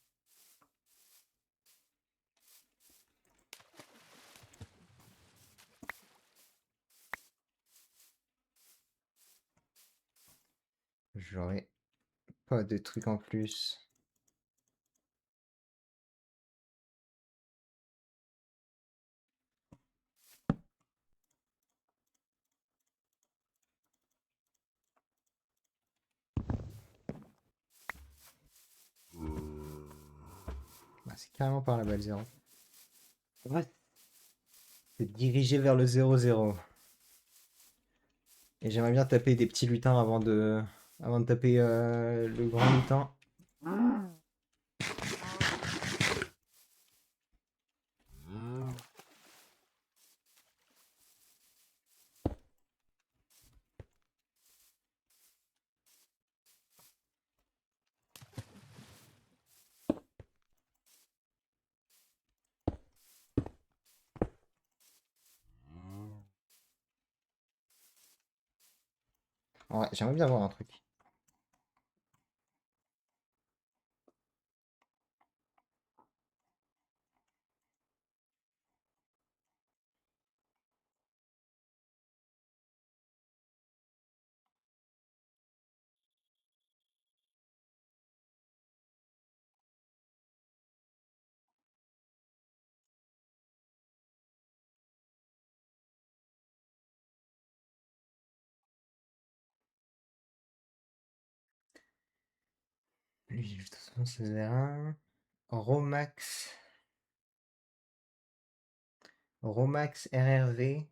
J'aurais pas de trucs en plus. Bah, c'est carrément par la balle 0. Ouais. C'est dirigé vers le 0-0. Et j'aimerais bien taper des petits lutins avant de taper le grand lutin. Ouais, j'aimerais bien voir un truc. Lui, de toute façon, c'est 0. Romax. Romax RRV.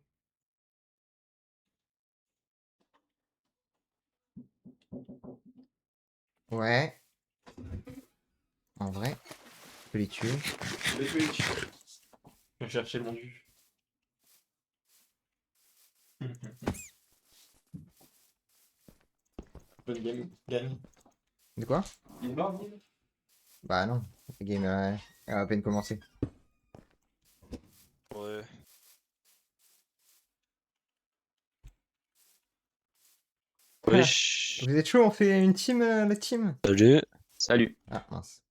Ouais. En vrai, je peux les tuer. Je vais chercher le monde juge. Bonne game, gagne. De quoi? Il est mort, Neil? Bah non. La game a à peine commencé. Ouais. Wesh. Vous êtes chaud, on fait une team, la team? Salut. Salut. Ah, mince.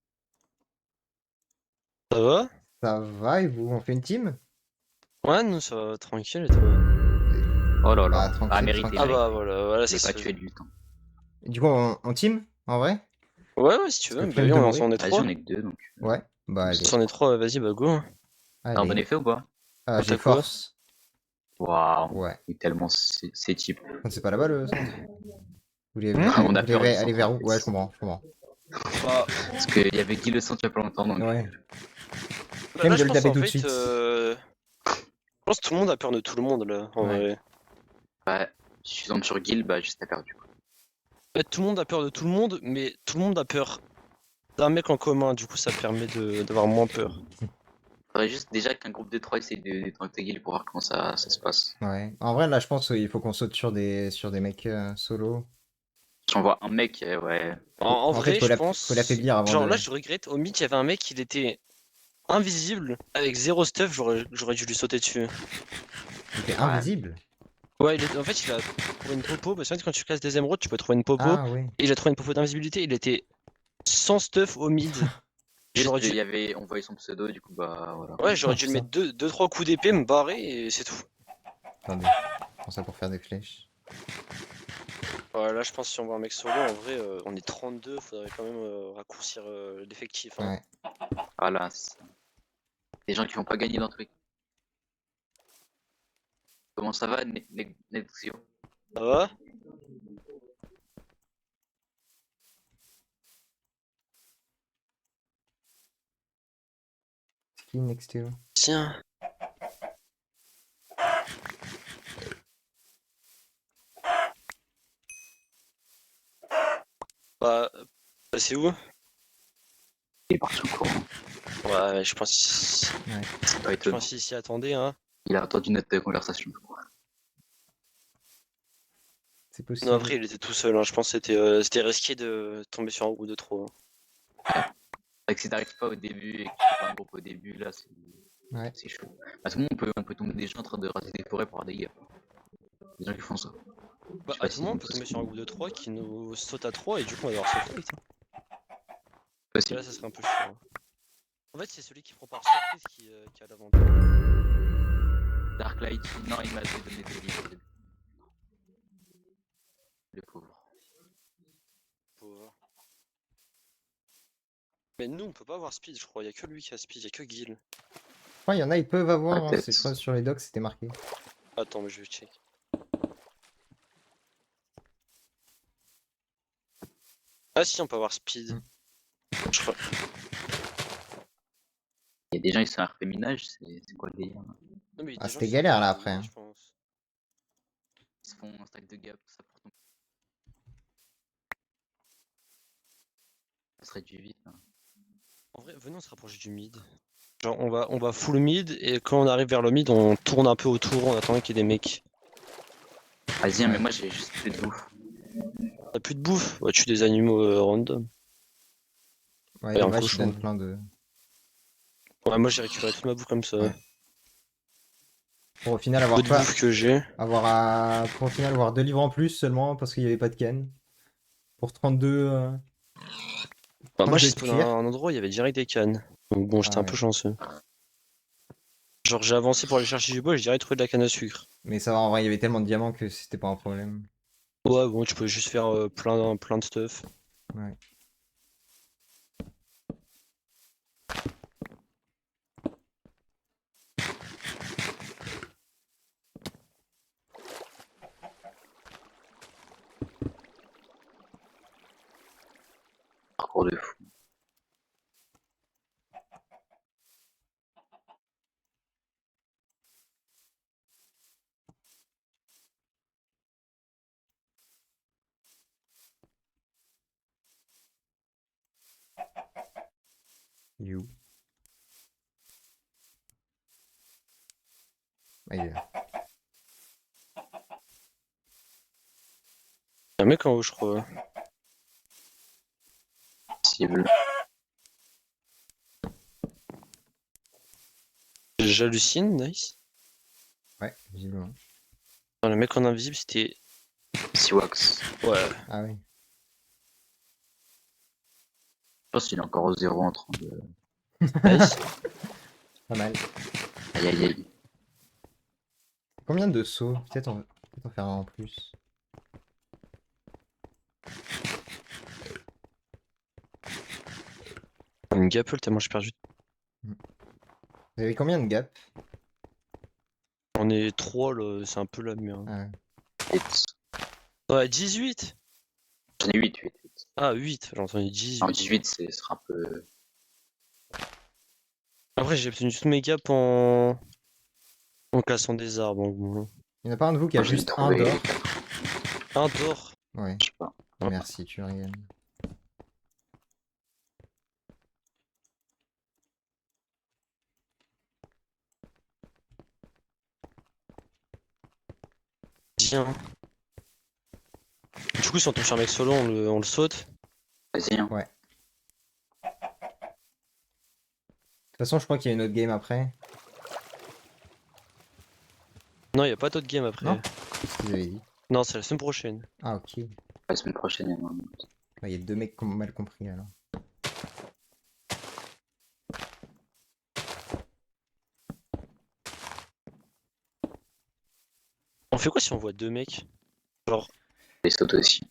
Ça va? Ça va et vous, on fait une team? Ouais, nous ça va tranquille et toi? Oh là Bah, là. tranquille, Ah, mérité, tranquille. Ah mérité. bah voilà, J'ai ça pas se tué fait. du temps. Du coup, on team? En vrai? Ouais, si tu Parce veux, que bah flemme oui, de on mourir. s'en est Vas-y, trois. j'en ai que deux donc. Ouais. Bah, allez. Si on est trois, vas-y, bah go. T'as un bon Allez. effet ou pas? Ah, j'ai T'as quoi? force. Waouh. Ouais. Il est tellement c'est type. C'est pas là-bas le centre. Vous voulez, On a peur du aller centre, vers en où? fait. Ouais, je comprends, je comprends. Bah, Parce qu'il y avait Guy le centre il y a pas longtemps donc. Ouais. là, Flemme de je le pense taper en tout de fait, suite. je pense que tout le monde a peur de tout le monde là, en Ouais. vrai. Bah, si tu tombes sur Guil, bah juste t'as perdu. Quoi. En fait, tout le monde a peur de tout le monde, mais tout le monde a peur d'un mec en commun, du coup ça permet d'avoir moins peur. Faudrait juste déjà qu'un groupe de 3 essaye de détecter Guil pour voir comment ça se passe. Ouais. En vrai, là, je pense qu'il faut qu'on saute sur des mecs solo. Si on voit un mec, ouais. En En fait, vrai, je faut pense. l'affaiblir avant Genre de. là, je regrette, au mythe, il y avait un mec, il était invisible, avec zéro stuff, j'aurais dû lui sauter dessus. Il était Ouais. invisible. Ouais, en fait, il a trouvé une popo, parce que quand tu casses des émeraudes, tu peux trouver une popo, Ah, ouais. et il a trouvé une popo d'invisibilité, il était sans stuff au mid. Juste, J'aurais dû. on voyait son pseudo, du coup, bah voilà. Ouais, j'aurais Oh, dû le mettre putain. 2-3 coups d'épée, me barrer, et c'est tout. Attendez. Je prends ça pour faire des flèches. Ouais, là, je pense que si on voit un mec solo, en vrai, on est 32, faudrait quand même raccourcir l'effectif. Hein. Ouais. Voilà. Des gens qui vont pas gagner dans le truc. Comment ça va, Nexio? Ça va? Ski next to you. Tiens. Bah, c'est où? Il est parti en courant. Ouais, je pense Ouais. Ça doit être je pense qu'il s'y attendait, hein. Il a entendu notre conversation. C'est Non, possible. après, il était tout seul, hein. Je pense que c'était risqué de tomber sur un groupe de trop. Hein. Fait que si t'arrives pas au début et que tu fais pas un groupe au début, là, c'est Ouais. C'est chaud. À tout moment, on peut tomber des gens en train de raser des forêts pour avoir des gars. Des gens qui font ça. Bah, sais pas à tout si moment, on on peut peut tomber se- sur un groupe de 3 qui nous saute à 3 et du coup, on va devoir se fight. Et Possible. là, ça serait un peu chiant. En fait, c'est celui qui prend par surprise qui a l'avantage. Darklight, non, il m'a donné des livres au début. Le pauvre. Pauvre. Mais nous, on peut pas avoir speed, je crois. Y a que lui qui a speed, y a que Gil. Je crois qu'il y en a, ils peuvent avoir, hein, Peut-être. je crois que sur les docs c'était marqué. Attends, mais je vais check. Ah si, on peut avoir speed. Mm. Je crois. Il y a des gens qui sont RP minage, c'est quoi le délire là? Non, mais il y a Ah, des gens c'était qui sont galère, pas là, RP après, minés, hein. je pense. Ils se font un stack de gap, tout ça pour tomber. Ça serait du vite. Hein. En vrai, venez, on se rapproche du mid. Genre, on va full mid et quand on arrive vers le mid, on tourne un peu autour en attendant qu'il y ait des mecs. Vas-y, Ouais. mais moi j'ai juste plus de bouffe. T'as plus de bouffe? Ouais, tue des animaux random. Ouais, Et les un vaches, ils cochon. donnent plein de... Ouais, moi j'ai récupéré toute ma bouffe comme ça. Ouais. Pour au final avoir Peu de quoi? bouffe que j'ai. Pour au final avoir 2 livres en plus seulement parce qu'il n'y avait pas de canne. Pour 32, Bah, moi 32 j'ai de spawn à cuir. un endroit où il y avait direct des cannes. Donc bon, j'étais Ah un peu ouais. chanceux. Genre j'ai avancé pour aller chercher du bois et j'ai direct trouvé de la canne à sucre. Mais ça va, en vrai, il y avait tellement de diamants que c'était pas un problème. Ouais, bon, tu peux juste faire plein de stuff. Ouais. Parcours de fou. You. Ah, il est là. Y'a un mec en haut, je crois. Cible. J'hallucine, nice. Ouais, visiblement. Non, le mec en invisible, c'était. Siwax. Ouais. Ah oui. Je pense qu'il est encore au 0 en train de. Nice. Pas mal. Aïe aïe aïe. Combien de sauts? Peut-être on va en faire un en plus. Une gapple tellement j'ai perdu. Vous avez combien de gaps? On est 3 là, c'est un peu la merde. Ah, Hits. Ouais, 18. J'en ai 8. Ah, 8, j'ai entendu Non, 18. 18, ce sera un peu. Après, j'ai obtenu toutes mes gaps en cassant des arbres. Donc bon. il n'y en a pas un de vous qui a Moi, j'ai juste un trouvé d'or? 4. Un d'or. Ouais. Je sais pas. Merci, tu rigoles. Tiens. Du coup, si on tombe sur un mec solo, on le saute. Vas-y, hein. Ouais. De toute façon, je crois qu'il y a une autre game après. Non, y a pas d'autre game après. Non. C'est ce qu'ils avaient dit. Non, c'est la semaine prochaine. Ah, ok. La semaine prochaine, il y en a un. Il y a 2 mecs qui ont mal compris alors. On fait quoi si on voit 2 mecs? Genre, Les sautes aussi.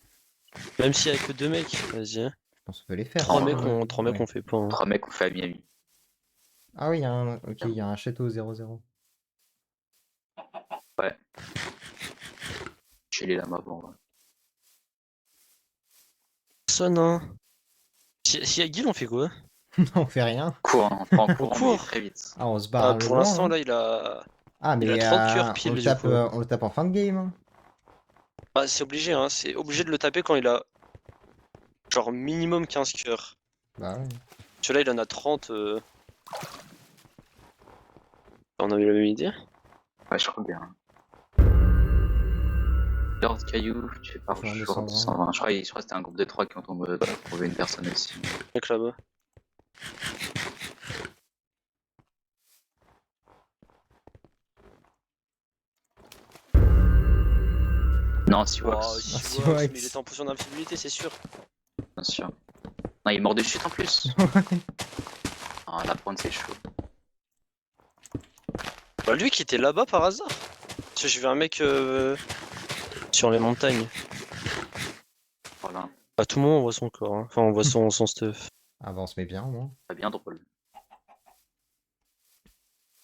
même s'il y a que 2 mecs, vas-y. Hein. Je pense qu'on peut les faire. 3 hein. mecs, trois mecs, Ouais. on fait pas. Hein. 3 mecs ont fait à Miami. Ah oui, il y a un... Ok, il y a un château 0-0. Ouais. Chez les lames avant. Ouais. Personne, hein. Si y a Guil, on fait quoi? On fait rien. Cours, hein. Pas en cours, mais court. très vite. Ah, on se barre Pour loin, l'instant, hein. là, il a. Ah, mais il a 30 cœurs pile, on le du tape, coup. on le tape en fin de game. Hein. Bah, c'est obligé, hein. C'est obligé de le taper quand il a. Genre minimum 15 cœurs. Bah ouais. Celui-là, il en a 30. On avait la même idée. Ouais, je crois bien. Lord Caillou, tu fais par Joueur jour 220. 220. Je crois que c'était un groupe de 3 qui ont trouvé une personne aussi. Mec là-bas. Non, Oh, Siwax, Siwax, Siwax. mais il était en position d'invisibilité, c'est sûr. bien sûr. Non, il est mort de chute en plus. Ah, la pointe, c'est chaud. Bah, lui qui était là-bas par hasard. Parce que j'ai vu un mec sur les montagnes. Voilà, Bah, tout le monde on voit son corps. Hein. Enfin, on voit son stuff. Avance, mais bien, au moins. pas bien drôle.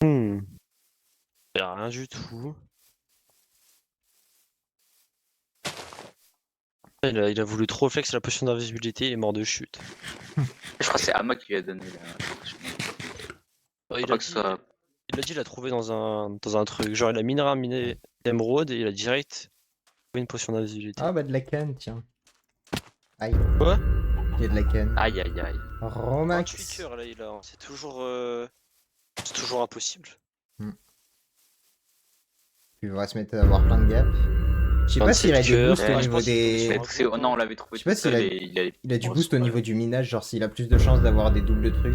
Y a rien du tout. Il a voulu trop flex la potion d'invisibilité et est mort de chute. Je crois que c'est Ama qui lui a donné la. Ouais, Pas que ce soit. il a dit, il a trouvé dans un truc. Genre, il a miné un miné d'émeraude et il a direct trouvé une potion d'invisibilité. Ah, bah, de la canne, tiens. Aïe. Quoi? Il y a de la canne. Aïe aïe aïe. Romax. 28 cœurs là, il a. C'est toujours impossible. Tu vas se mettre à avoir plein de gaps. Je sais pas s'il a 27 du cœurs. boost au Ouais, je niveau pense qu'il est des. tombé sur un Oh non, on l'avait trouvé Je sais pas tout seul s'il a- et il a. Il a du Oh, boost c'est au pas- niveau du minage, genre s'il a plus de chances d'avoir des doubles trucs.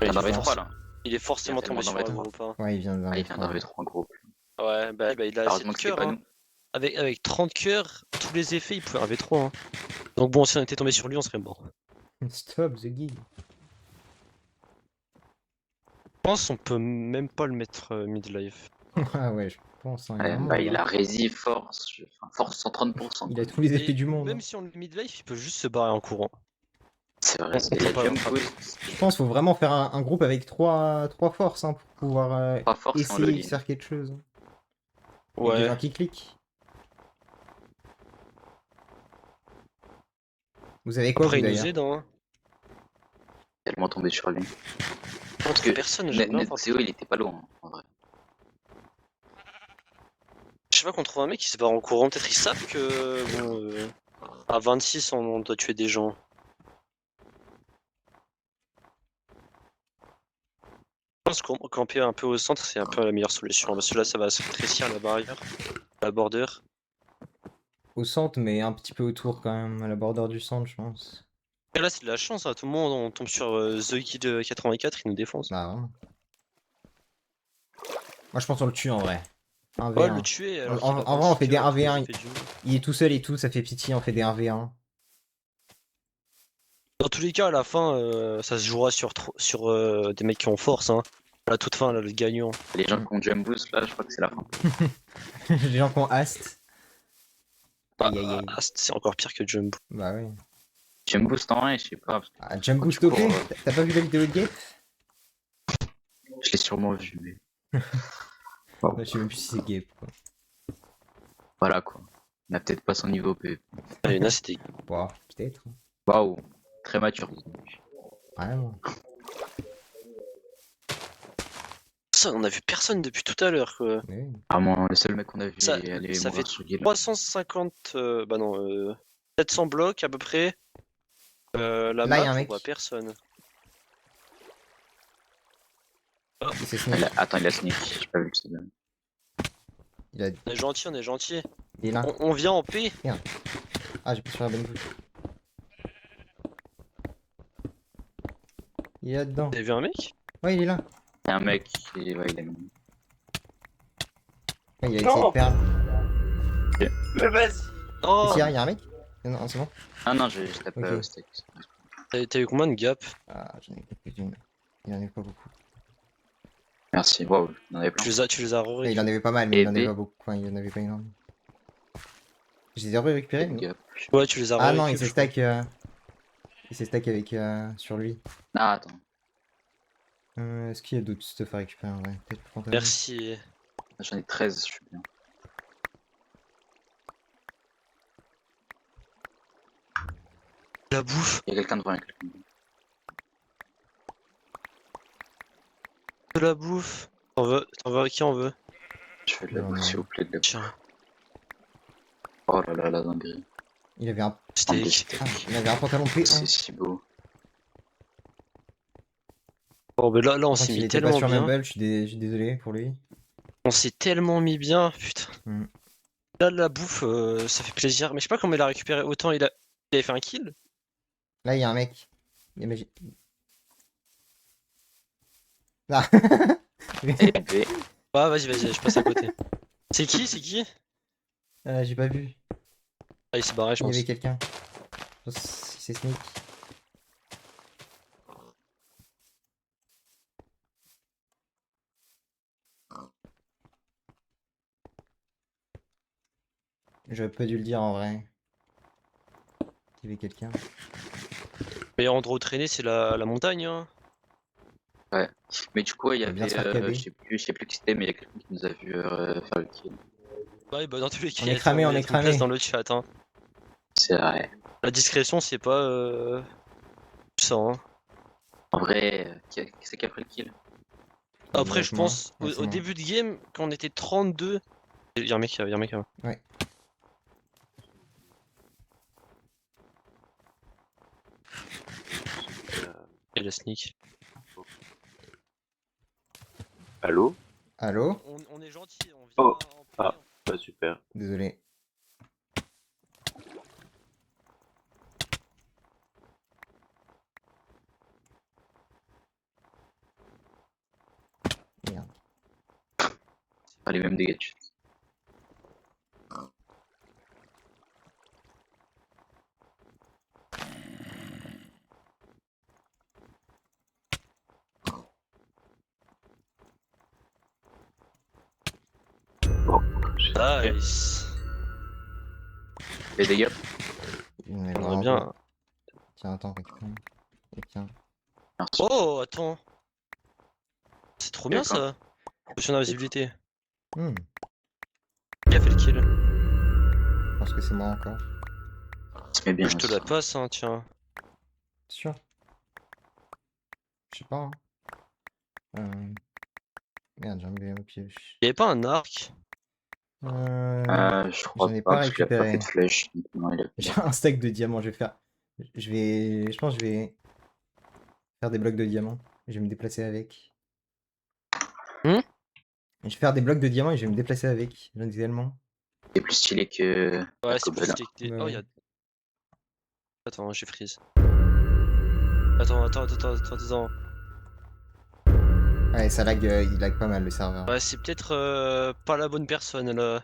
Il en il, avait est 3 là. il est forcément Il y a tombé sur tellement un d'envers groupe. Hein. Ouais, il vient d'un Ah, il vient d'enlever 3 gros. Ouais, bah il a assez Heureusement de que c'est cœurs. pas Hein. nous. Avec 30 cœurs, tous les effets, il pouvait un V3. Hein. Donc bon, si on était tombé sur lui, on serait mort. Stop the gig. Je pense qu'on peut même pas le mettre mid-life. Ah ouais, je pense. Hein, Ouais, un bah, monde, il hein. a Rési force. Enfin, force 130%. Il a tous les effets Et du monde. même Hein. si on le mid-life, il peut juste se barrer en courant. C'est vrai, On il a peut pas jump le boost. Je pense qu'il faut vraiment faire un groupe avec trois forces hein, pour pouvoir Pas force et en essayer de login. faire quelque chose. Hein. Avec des Ouais. gens qui cliquent. Vous avez quoi, Après, vous, il nous d'ailleurs? aide. Hein. Tellement tombé sur lui. Parce que personne, j'aime bien voir. Zéo, il était pas loin, en vrai. Je sais pas qu'on trouve un mec qui se barre en courant. Peut-être ils savent que bon, à 26, on doit tuer des gens. Je pense qu'on camper un peu au centre, c'est un peu la meilleure solution. Parce que là, ça va se rétrécir la barrière, la border. Au centre, mais un petit peu autour quand même, à la bordure du centre, je pense. Et là, c'est de la chance. Hein. Tout le monde, on tombe sur The Kid 84, il nous défonce. Bah, vraiment. Moi, je pense qu'on le tue en vrai. 1v1. Ouais, le tuer. Alors En- qu'il a en vrai, on fait des 26 cœurs, 1v1. il fait du mal. Il est tout seul et tout, ça fait pitié, on fait des 1v1. Dans tous les cas, à la fin, ça se jouera sur des mecs qui ont force. Hein. À la toute fin, là, le gagnant. Les gens qui ont jump boost, là, je crois que c'est la fin. Les gens qui ont Ast. Bah, Aïe aïe aïe. c'est encore pire que Jumbo. Bah oui. Jump boost en vrai, je sais pas. Parce que Ah, Jump Quand Boost tu OP, cours, t'as pas vu la vidéo de Gabe? je l'ai sûrement vu, mais. Je sais même plus si c'est Gabe. Quoi. Voilà quoi. Il a peut-être pas son niveau PvP. Ah, Lena, c'était. Bon, peut-être. Waouh, très mature. Vraiment. Ça, on a vu personne depuis tout à l'heure. Quoi. Mais oui. Ah, moi, le seul mec qu'on a vu Ça- aller ça mourir fait sur Guild. 350. Bah non, 700 blocs à peu près. La Là, y a map, un on mec. voit personne. Et c'est Ah, Snake. Attends, il a sneak, j'ai pas vu le seul. Il a... On est gentil, on est gentil. Il est là. On vient en paix. Ah, j'ai pas sur la bonne bouche. Il est là-dedans. T'as vu un mec? Ouais, il est là. Il y a un mec, ouais, il a mis. Ouais, il a essayé de perdre. Mais vas-y. Oh! Ici, il y a un mec? Non, c'est bon. Ah non, je tape Ok. steak. T'as eu combien de gap? Ah, j'en ai quelques-unes. Il en avait pas beaucoup. Merci, waouh, il en avait plein. Tu les as Ouais, il en avait pas mal, mais il en avait Épée. pas beaucoup. Enfin, il en avait pas énormément. Je les ai récupérés, mais... Gap. Ouais, tu les as Ah non, récup, il s'est je crois. stack... Il s'est stack avec... sur lui. Ah, attends, Est-ce qu'il y a d'autres stuff à récupérer en vrai? Peut-être pantalon. Merci. j'en ai 13, je suis bien. La bouffe. Il y a quelqu'un devant, il y a quelqu'un devant. De la bouffe. T'en veux à qui on veut? Je fais de la Non, bouffe, non. s'il vous plaît, de la bouffe. Tiens, Oh là là, la dinguerie. Il avait un... steak. Ah, il avait un pantalon P1. C'est si beau. Oh, mais là, on Par contre, s'est il mis était pas tellement sur bien. Mumble, je suis désolé pour lui. On s'est tellement mis bien, putain. Hmm. Là, la bouffe, ça fait plaisir. Mais je sais pas comment il a récupéré autant. Il avait fait un kill? Là, il y a un mec. Il y a Magi- Ah. Épée. Ah, vas-y, je passe à côté. C'est qui? J'ai pas vu. Ah, il s'est barré, je Il y pense. avait quelqu'un. Je pense que c'est Snake. J'aurais pas dû le dire en vrai. Il y avait quelqu'un. Le meilleur endroit où traîner, c'est la montagne. Hein. Ouais. Mais du coup, il y On va bien avait, se faire caber. je sais plus qui c'était, mais il y a quelqu'un qui nous a vu faire le kill. Ouais, bah dans tous les cas, On est cramé, il on y a est trop de place cramé. dans le chat. Hein. C'est vrai. La discrétion, c'est pas ça. Hein. En vrai, qui c'est qui a pris le kill? Après, je Moi. pense, Ouais, c'est au moi. début de game, quand on était 32, il y a un mec, il y a un mec. Ouais. Et la sneak. Allô? Allô? On est gentil, on vient Oh. en premier. Ah, bah super. Désolé. Merde. Pas les mêmes dégâts de chute. Bon, Nice. les dégâts. On est J'aimerais vraiment bien. pas. Tiens, attends, récupère. Et tiens. Merci. Oh, attends. C'est trop bien D'accord. ça. Potion d'invisibilité. Je Qui a fait le kill? pense que c'est moi encore. Ça met bien. Je te ça. la passe, hein, tiens. Sûr? Je sais pas. Hein. Merde, j'ai enlevé au pioche. Il y avait pas un arc? Je crois J'en ai pas, pas parce qu'il a pas fait récupéré. de flèche. Donc non, il a J'ai un stack de diamants, je vais faire. Je pense que je vais faire des blocs de diamants. Je vais me déplacer avec. Hmm. Je vais faire des blocs de diamants et je vais me déplacer avec, éventuellement. C'est plus stylé que la Ouais, c'est plus Cobble. stylé que des... Ouais, Oh, ouais. il y a... Attends, j'ai freeze. Attends. Ouais, ça lag, il lag pas mal le serveur. Ouais, c'est peut-être pas la bonne personne, là.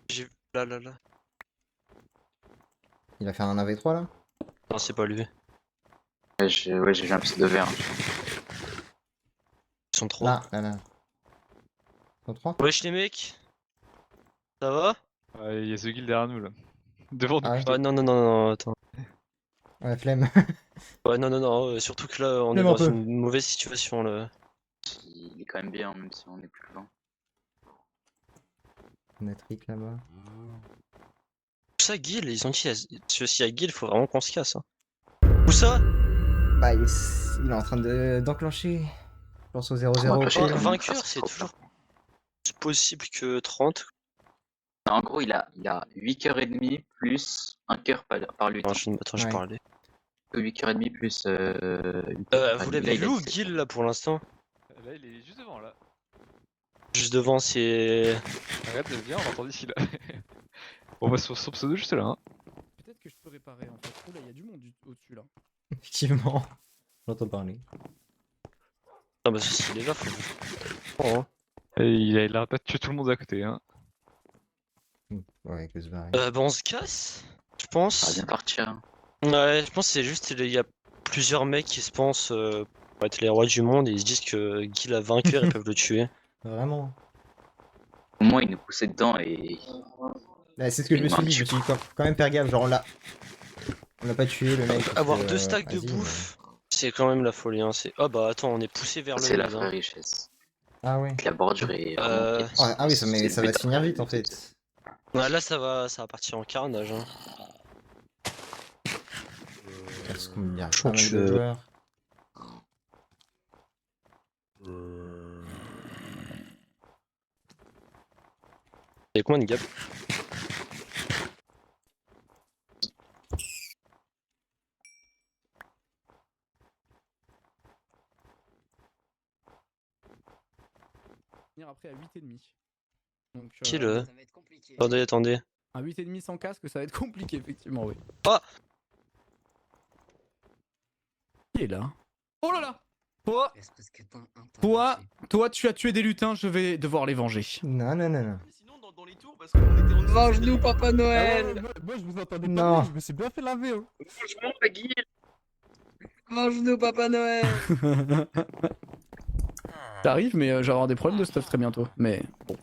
J'ai... Là. Il a fait un AV3 là? Non, c'est pas lui. Ouais, j'ai vu un pseudo vert. Ils sont trois. Là. 103? Wesh les mecs. Ça va? Il y a The Guild derrière nous là. Devant nous Ah ouais? plutôt. Ouais, non, attends. Ouais, flemme. Ouais, non, surtout que là, on est Flemme un dans peu. une mauvaise situation, là. Il est quand même bien, même si on est plus loin. On a trick là-bas. Où ça, Guil? Ils ont dit, s'il y a Guil, faut vraiment qu'on se casse. Hein. Où ça? Bah, il est en train d'enclencher. Je pense au 0-0 va au clasher pied. tout le monde. Vainqueur, c'est toujours plus possible que 30. En gros, il a 8 cœurs et demi plus un cœur par lutte. Attends, je Ouais. parlais. 8 cœurs et demi plus 8 cœurs par Vous lutte. l'avez Là, vu il a où, 17. Guil, là, pour l'instant? Là il est juste devant là. Juste devant, c'est... Regarde, viens, on l'entend d'ici là. On va sur son pseudo juste là. Hein. Peut-être que je peux réparer en fait. Oula, il y a du monde au-dessus là. Effectivement. J'entends parler. Ah bah s'il est là, faut... Oh, hein. Et il a l'air de tuer tout le monde à côté. Hein. Ouais, que se barrer. Bah on se casse, je Ça va pense. bien partir. Ouais, je pense que c'est juste, il y a plusieurs mecs qui se pensent pour être les rois du monde et ils se disent que Guil a vainqueur, ils peuvent le tuer. Vraiment. Au moins, il nous poussait dedans et. Bah, c'est ce que je me suis dit. Je me suis dit quand même faire gaffe. Genre là. On l'a pas tué le mec. parce Avoir que, 2 stacks de vas-y, bouffe, c'est quand même la folie. Hein. Oh bah attends, on est poussé vers le C'est la mid, vraie hein. richesse. Ah ouais. La bordure est Euh, vraiment. Ah oui, ça c'est va le se finir but vite en après, fait. Ouais, là ça va partir en carnage. Hein. Parce qu'on y a Je pas crois mal que de joueurs. Il y a combien de gap? Venir après à 8,5. Donc Kill. Ça va être compliqué. Attendez. à 8,5 sans casque, ça va être compliqué effectivement, oui. Ah! Qui est là? Oh là là! Toi, Toi, toi, tu as tué des lutins, je vais devoir les venger. Non. Sinon, dans dans les tours parce qu'on était en Mange-nous, Papa Ah ouais, Noël. moi je vous entendais Non. parler, je me suis bien fait laver. Hein. Franchement, la guille. Mange-nous, Papa Noël. J'arrive, mais je vais avoir des problèmes de stuff très bientôt. Mais bon.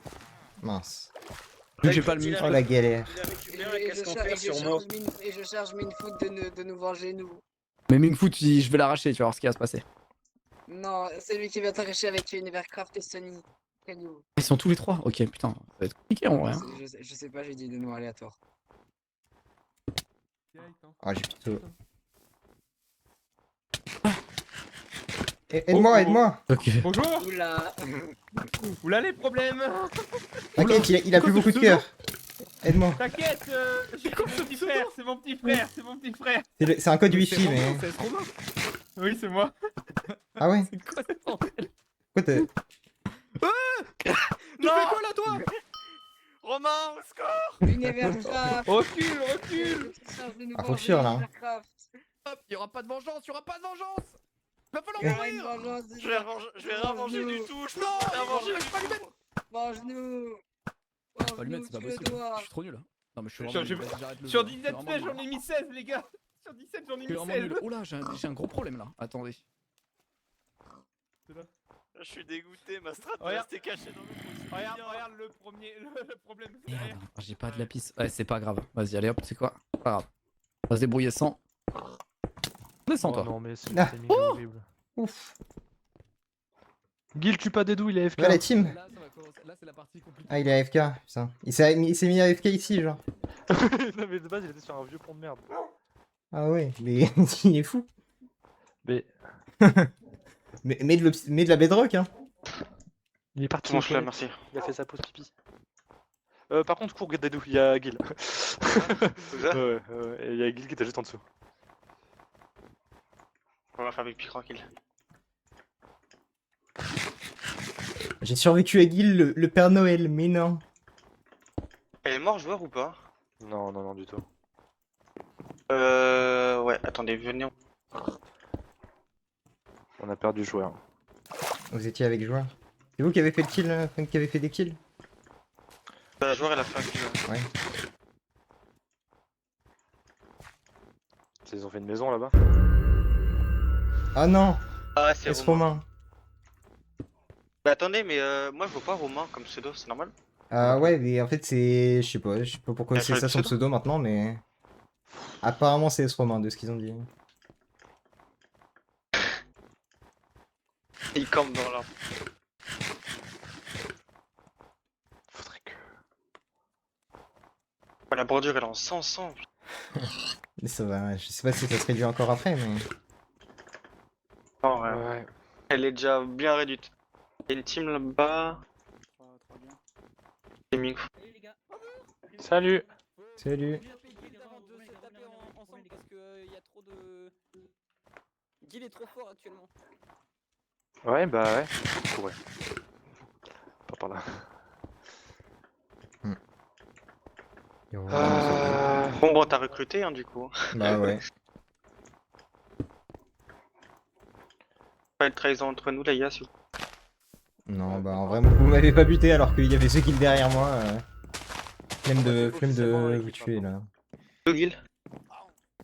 Mince. Vu que j'ai pas le micro. Oh la galère. Il a récupéré un casque en fer sur moi. Et je charge Minfoot de nous venger, nous. Mais Mingfoot, je vais l'arracher, tu vas voir ce qui va se passer. Non, c'est lui qui va t'arracher avec Univercraft et Sony. Caillou. Ils sont tous les trois. Ok, putain, ça va être compliqué en vrai. Hein. Je sais pas, j'ai dit des noms aléatoires. Ah, j'ai plutôt. Aide-moi, aide-moi. Ok. Bonjour. Oula. Oula les problèmes. T'inquiète, il a plus beaucoup de cœur. Aide-moi. T'inquiète, c'est mon petit frère, c'est mon petit frère, c'est mon petit frère. C'est un code wifi, mais. C'est Romain. Oui, c'est moi. Ah ouais? C'est quoi cette bordel? Pourquoi t'es. Tu fais quoi là, toi? Romain, au secours. Univercraft. Recule, recule. Ah, faut fuir, là. Hop, y'aura pas de vengeance, y'aura pas de vengeance. Va falloir Il y aura une mourir. vengeance. Je vais rien manger du tout, je peux Non, rien manger. je vais pas lui mettre. Mange-nous. Pas lui mettre, c'est pas possible. Je suis trop nul. Hein. Non, mais je suis Sur- vraiment nul. J'arrête le Sur jeu, 17 hein. flèches, j'en ai mis 16, les gars. Sur 17, j'en ai Je suis mis vraiment 16. nul. Oh là, j'ai un gros problème là. Attendez. Je suis dégoûté, ma strat Regarde. restait cachée dans le Regarde, regarde le premier, le problème. c'est Merde, derrière. j'ai pas de lapis. Ouais, c'est pas grave. Vas-y, allez hop, c'est quoi? Pas grave. On va se débrouiller sans. Descends toi. non, mais c'est Ah. timing horrible. Ouf. Gil, tue pas Dédou, il est AFK. Ouais, la team. Là, ça va commencer. Là, c'est la partie compliquée. Ah, il est AFK, putain. Il s'est mis AFK ici, genre. Non, mais de base, il était sur un vieux pont de merde. Ah ouais, mais il est fou. Mais Mais de la bedrock, hein. il est parti. Bon, aux je suis là, toilettes. merci. Il a fait sa pause pipi. Par contre, cours, Dédou, il y a Gil. Tout ça Ouais, et il y a Gil qui était juste en dessous. On va faire avec pied tranquille. J'ai survécu à Guil, le Père Noël, mais non. Elle est mort, joueur ou pas? Non, non, non, du tout. Ouais, attendez, venez. On a perdu joueur. Vous étiez avec joueur. C'est vous qui avez fait le kill, enfin, qui avez fait des kills? La joueur, elle a fait un kill. Ouais. Ils ont fait une maison là-bas. Ah non, Ah, c'est c'est Romain. Romain. Bah attendez, mais moi je vois pas Romain comme pseudo, c'est normal? Ah ouais, mais en fait c'est... Je sais pas pourquoi Il a c'est fait ça le son pseudo pseudo maintenant, mais... Apparemment c'est Romain de ce qu'ils ont dit. Il campe dans l'arbre. Faudrait que. Oh, la bordure elle est en 100. Mais ça va, je sais pas si ça se réduit encore après, mais... Non, ouais. Ouais. Elle est déjà bien réduite. Il y a une team là-bas. Gaming. Salut. Salut. Gil est trop fort actuellement. Ouais, bah ouais. Ouais. Pas par là. Bon, t'as recruté hein, du coup. Bah ouais. Pas de trahison entre nous, les gars, s'il vous plaît. Non, bah en vrai, vous m'avez pas buté alors qu'il y avait ceux kills derrière moi. Flemme de vous tuer là. Gil.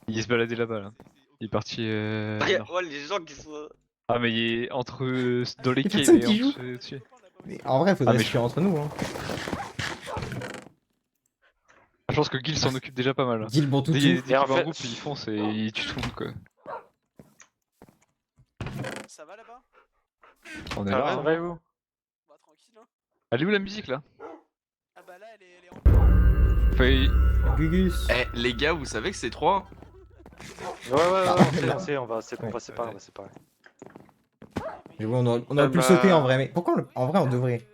Il se baladait là-bas là. Il est parti. nord. Ouais, les gens qui sont. Ah, mais il est entre. Dans les Y a quais personne et qui joue. dessus. Mais en vrai, faudrait Ah, mais se tuer entre nous. Hein. Je pense que Gil s'en occupe déjà pas mal. Hein. Dis le bon Dès toutou. qu'il dès qu'il Et en va en fait- groupe, il fonce et il tue tout le monde quoi. Ça va là-bas? On est Ça là. va, hein. Ouais, vous. Bah tranquille hein. Elle est où la musique là? Ah bah là elle est en... Enfin, Gugus. Eh les gars, vous savez que c'est 3? Ah, on sait, on va séparer, on va séparer. J'avoue, on aurait pu le bah- sauter en vrai, mais pourquoi en vrai on devrait?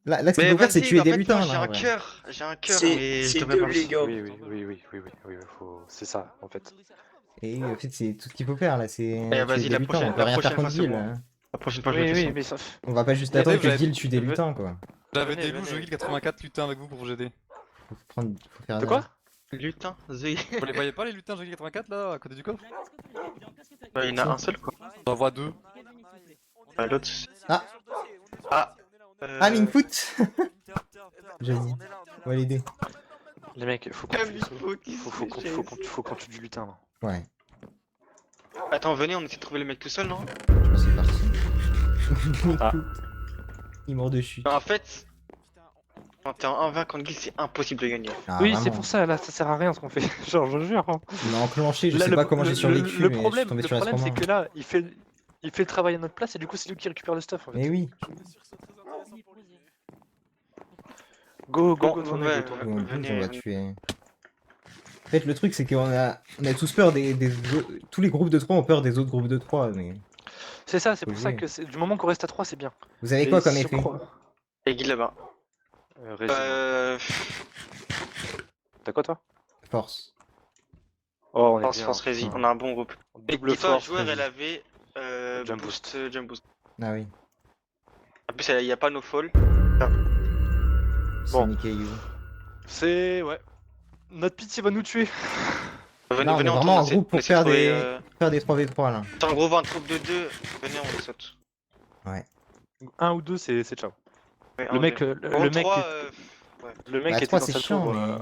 Là ce qu'il faut faire, c'est tuer des lutins J'ai là. en un vrai. cœur, C'est- mais c'est je devrais deux, pas le les gars. Oui, faut... c'est ça en fait. Et en fait, c'est tout ce qu'il faut faire là, c'est. Eh, vas-y, tuer la des lutins, prochaine- on peut la rien faire prochaine contre fois, c'est Gil. moi. Hein. La prochaine fois, je vais faire ça. mais ça. On va pas juste Et attendre après, que vous Gil avez- tue des vous- lutins quoi. J'avais Venez, des loups, venez. Gil 84 lutins avec vous pour vous aider. Faut faire De quoi? Lutin, Vous les voyez pas les lutins Gil 84 là, à côté du coffre? il y en a un seul quoi. J'en vois 2. L'autre. Ah. Ah. Ah, Mingfoot. J'avoue. On va l'aider. Les mecs, faut qu'on tue, faut qu'on tue du lutin là. Ouais, Attends, venez, on essaie de trouver le mec tout seul, non? je pense que c'est parti. Ah. Il est mort de chute. Non, en fait, quand t'es en 1-20 contre Guild, c'est impossible de gagner. Ah, Oui, vraiment. c'est pour ça, là, ça sert à rien ce qu'on fait. Genre, je jure. Hein. Il m'a enclenché, je Là, sais pas comment j'ai survécu, le mais problème, je suis tombé le sur problème c'est l'instrument. que là, il fait le travail à notre place et du coup, c'est lui qui récupère le stuff en fait. Mais oui, Go, Bon, tournez, ouais, go, tournez. on venez, va venez. tuer. En fait, le truc, c'est qu'on a tous peur tous les groupes de 3 ont peur des autres groupes de 3, mais... C'est ça, c'est Faut pour ça jouer. que du moment qu'on reste à 3, c'est bien. Vous avez Et quoi comme si on effet? croit- Et Guild là-bas. Régime. T'as quoi toi? Force. Oh, on est Force, bien. force, Rési, putain. on a un bon groupe. Et Double dis-toi, force. joueur, elle Rési. avait Jump boost. jump boost. Ah oui. En plus, il n'y a pas no fall. Bon. Sonic et You. C'est... ouais. Notre pitié va nous tuer. Venez, Là, on est venez, vraiment en essaie- groupe on pour essaie de faire trouver, des 3v3 là. Attends, en gros, un troupe de 2. Venez, on les saute. Un ou deux, c'est ciao. Ouais, Le un, mec, deux. le Gros, mec, trois, le mec Bah, était 3 dans c'est sa chiant, tour. mais...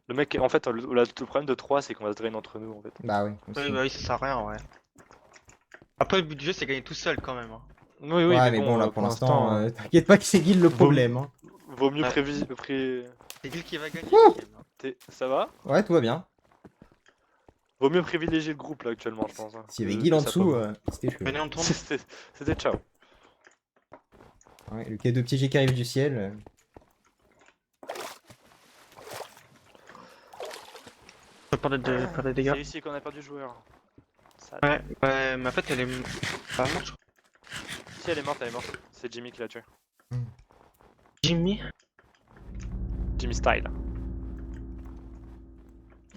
Le mec, en fait, le problème de 3, c'est qu'on va se drain entre nous en fait. Bah oui, aussi. Oui, bah oui, ça sert à rien, ouais. Après, le but du jeu, c'est gagner tout seul quand même. Hein. Oui, Ouais, mais bon, là, pour l'instant, t'inquiète pas que c'est Guild le problème. Hein. vaut mieux Ouais. C'est Guild qui va gagner. Ça va? Ouais, tout va bien. Vaut mieux privilégier le groupe là actuellement, je pense. Hein. S'il y avait Que- Guild en que ça dessous, peut- c'était chaud. Venez, on tourne. C'était ciao. Ouais, le K2 petit G qui arrive du ciel. On peut parler des dégâts. C'est ici qu'on a perdu joueur. Ça... Ouais, ouais, mais en fait, elle est pas morte, je crois. Si elle est morte, C'est Jimmy qui l'a tué. Jimmy. Jimmy Style.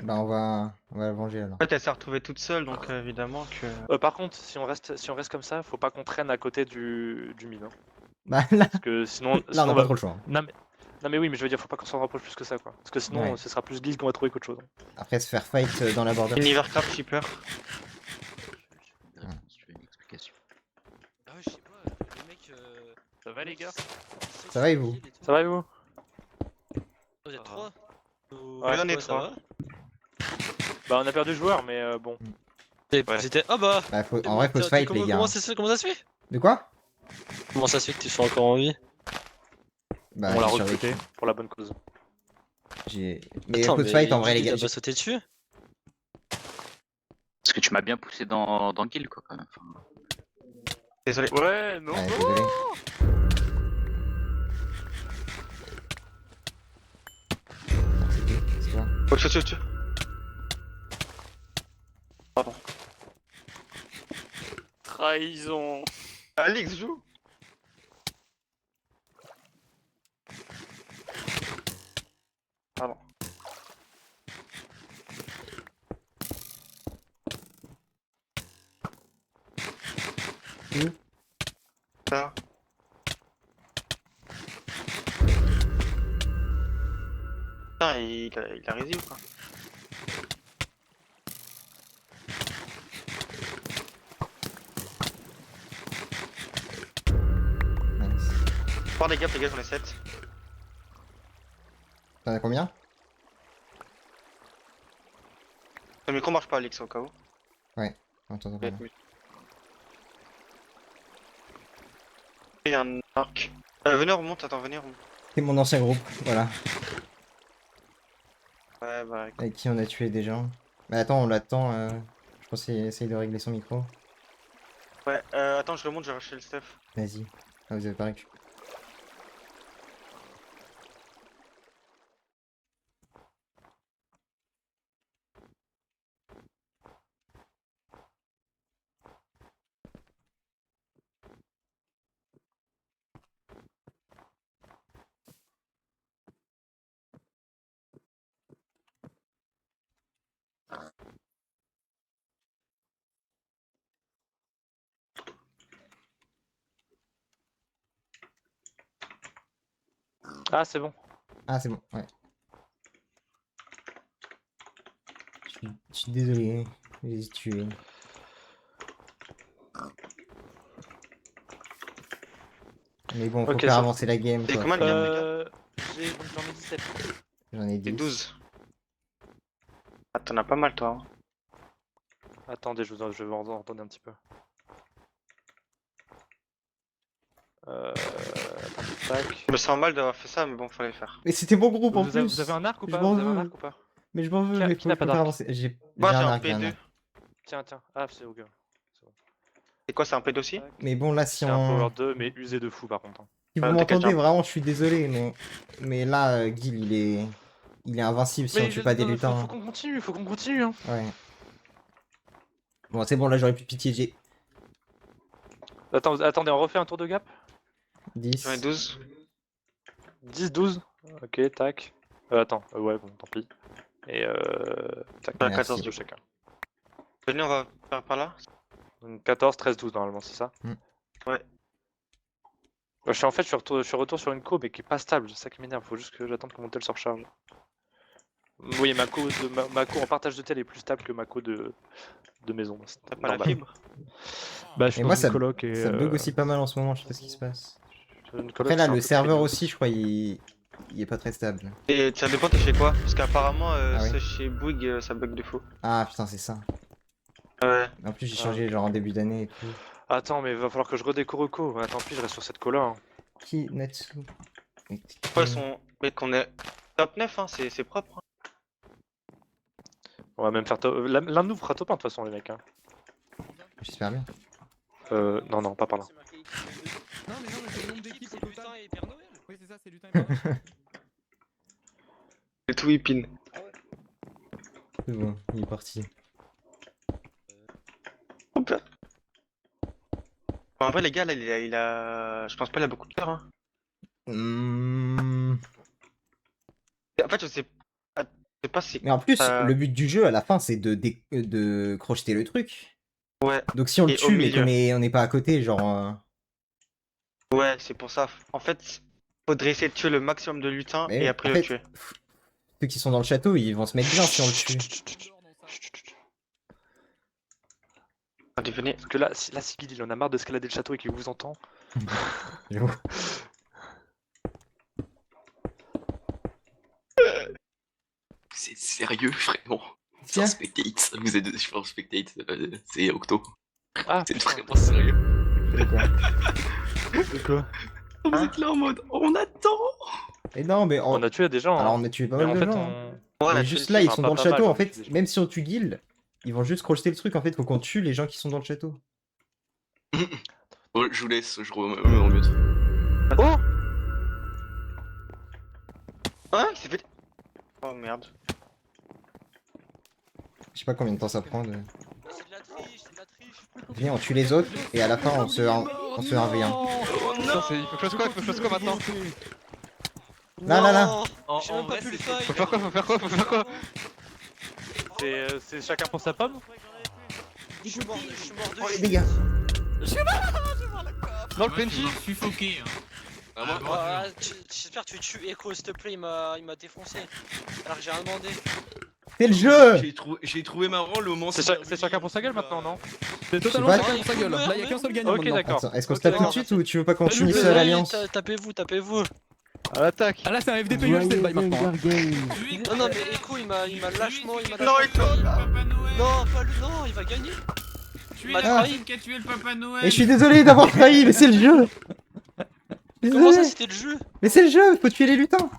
Bah on va la venger alors. En fait, elle s'est retrouvée toute seule, donc évidemment que. Par contre, si on reste comme ça, faut pas qu'on traîne à côté du mine. Hein. Bah là, Parce que sinon, là on sinon, a pas trop le choix. Hein. Non mais oui, mais je veux dire, faut pas qu'on s'en rapproche plus que ça quoi. Parce que sinon, Ouais. ce sera plus guild qu'on va trouver qu'autre chose. Après se faire fight dans la border. Univercraft Shipper. Si tu veux une explication. Ah ouais, je sais pas, les mecs. Ça va les gars? Ça va et vous? Ça va et vous? Vous êtes 3? Ouais, on est trois. Bah on a perdu joueur, mais bon. C'était. Ah bah! Bah, en vrai, faut se fight les gars. Comment ça se fait? De quoi? Comment ça se fait que tu sois encore en vie? Bah, On l'a j'ai survécu. recruté pour la bonne cause. Mais faut se fight en vrai les gars. T'as pas sauté dessus? Parce que tu m'as bien poussé dans le kill quoi quand même. Enfin, Désolé. Ouais, non. Ouais, désolé. C'est quoi? Au-dessus. Trahison. Alix joue. Pardon. Ça. Putain, il a rési ou quoi? Nice. Prends des gaps, les gars, j'en ai 7. T'en as combien? Le micro marche pas, Alix, au cas où. Attends, Il y a un arc. Venez, on remonte, attends, venez, on remonte. C'est mon ancien groupe, voilà. Ouais, bah, Avec qui on a tué des gens. Mais attends, on l'attend. Je pense qu'il essaye de régler son micro. ouais, attends, je remonte, je vais racheter le stuff. Vas-y. Ah, vous avez pas récupéré. Ah c'est bon. Ah, c'est bon, ouais. Je suis désolé, je les ai tués. Mais bon, faut Ok, faire ça- avancer la game, C'est quoi. comment le gars, les gars? J'en ai 17. J'en ai Et 10. 12. Ah, t'en as pas mal, toi. Hein. Attendez, je vais vous en entendre un petit peu. Tac. Je me sens mal d'avoir fait ça, mais bon, fallait le faire. Mais c'était mon groupe en plus. Vous avez un arc ou Je pas m'en Vous avez un veux. arc ou pas Mais je m'en veux, Qui mais n'a pas faut d'arc faire avancer. J'ai Moi, j'ai un un arc, j'ai un P2. arc. Tiens. Ah, c'est ok. C'est quoi, c'est un P2 aussi? Mais bon, là, si C'est un power on... 2, mais usé de fou par contre. hein. Si vous Ah, m'entendez, t'inquiète, vraiment, je suis désolé, mais là, Guil, il est invincible si on tue pas des lutins. Faut qu'on continue, faut qu'on continue. Hein. Ouais. Bon, c'est bon, là, j'aurais plus de pitié. J'ai Attendez, on refait un tour de gap 10. J'en ai 12. 10, 12. Ok, tac. Attends, ouais, bon, tant pis. Et tac, Ah, Merci. 14 de chacun. Venez, on va faire par là. Donc 14, 13, 12 normalement, c'est ça Mm. Ouais. Je suis retour sur une courbe et qui est pas stable, c'est ça qui m'énerve, faut juste que j'attende que mon tel se recharge. Oui, ma co en partage de tel est plus stable que ma co de maison. T'as pas la Normal. fibre. Bah, je suis Et dans moi, une ça coloc et. Ça bug aussi pas mal en ce moment, je sais pas ce qui se passe. Une coloc, Après, là, c'est un le peu serveur craignos. aussi, je crois, il est pas très stable. Et ça dépend, t'es chez quoi? Parce qu'apparemment, Ah oui. c'est chez Bouygues, ça bug de fou. Ah, putain, c'est ça. Ouais. En plus, j'ai Ah. changé, genre, en début d'année et tout. Attends, mais va falloir que je redécore Oko. Ouais, tant pis, je reste sur cette cola. Hein. Qui, Natsu Pourquoi ils sont. Mec, on est top 9, hein, c'est propre. Hein. On va même faire top. L'un de nous fera top 1 de toute façon, les mecs. Hein. J'espère bien. Non, pas par là. Non, mais c'est le nombre d'équipes au total. et Père Noël. Oui, c'est ça, c'est lutin et Père Noël. C'est tout whippin. C'est bon, il est parti. En vrai, les gars, là, il a. Je pense pas qu'il a beaucoup de cœur. Hein. En fait, je sais pas si. Mais en plus, Euh. le but du jeu à la fin, c'est de crocheter le truc. Ouais, Donc si on le Et au tue, mais milieu. on n'est pas à côté, genre. ouais, c'est pour ça. En fait, faudrait essayer de tuer le maximum de lutins Mais et en après fait, le tuer. Ceux qui sont dans le château, ils vont se mettre bien si on le tue. Allez, venez. Parce que là, si Guil il en a marre d'escalader le château et qu'il vous entend. J'avoue. C'est sérieux, vraiment. Tiens. Sur Spectate, vous êtes sur Spectate, c'est Octo. Ah, C'est vraiment sérieux. De quoi de quoi Vous êtes là en mode, on attend. Et non, mais On a tué des gens. alors hein. on a tué pas Mais mal en de fait, gens. Hein. Ouais, Mais on a juste tué là, le ils enfin, sont pas dans le pas mal, château. En on a tué fait, des gens. même si on tue Guild, ils vont juste crocheter le truc. En fait, faut qu'on tue les gens qui sont dans le château. Bon, je vous laisse, je me remute. Oh Ouais, il s'est fait. Oh merde. Je sais pas combien de temps ça prend. C'est de la triche, c'est de la triche. Viens, on tue les autres et à la fin, on se 1v1. Putain, il faut que je fasse quoi maintenant Là, là, là. Non, En j'ai même pas vrai, pu le c'est- fight. Faut faire quoi C'est chacun pour sa pomme Je suis mort de Oh les suite. dégâts. Non, le PNJ Je suis suffoqué. Hein. Ah, moi, Ah, j'espère que tu tues Echo, s'il te plaît, il m'a défoncé. Alors que j'ai rien demandé. C'est le jeu. j'ai trouvé marrant le moment. C'est chacun pour sa gueule maintenant, non C'est totalement pas. chacun pour sa gueule. Là, il y a qu'un seul gagnant Ok, maintenant. d'accord. Attends, est-ce qu'on se Ok, tape tout de d'accord. suite ou tu veux pas qu'on S'il finisse vous plaît, l'alliance? Tapez-vous. À l'attaque Ah là, c'est un FDP je sais, bye maintenant. Non, non, mais Echo, il m'a lâchement, il m'a Non, lâchement Echo. trahi. Papa Noël. Non, pas lui, non, il va gagner. Tu es m'a la trahi. personne qui a tué le Papa Noël. Et je suis désolé d'avoir trahi, mais c'est le jeu. Comment ça, Désolé. c'était le jeu? Mais c'est le jeu, faut tuer les lutins.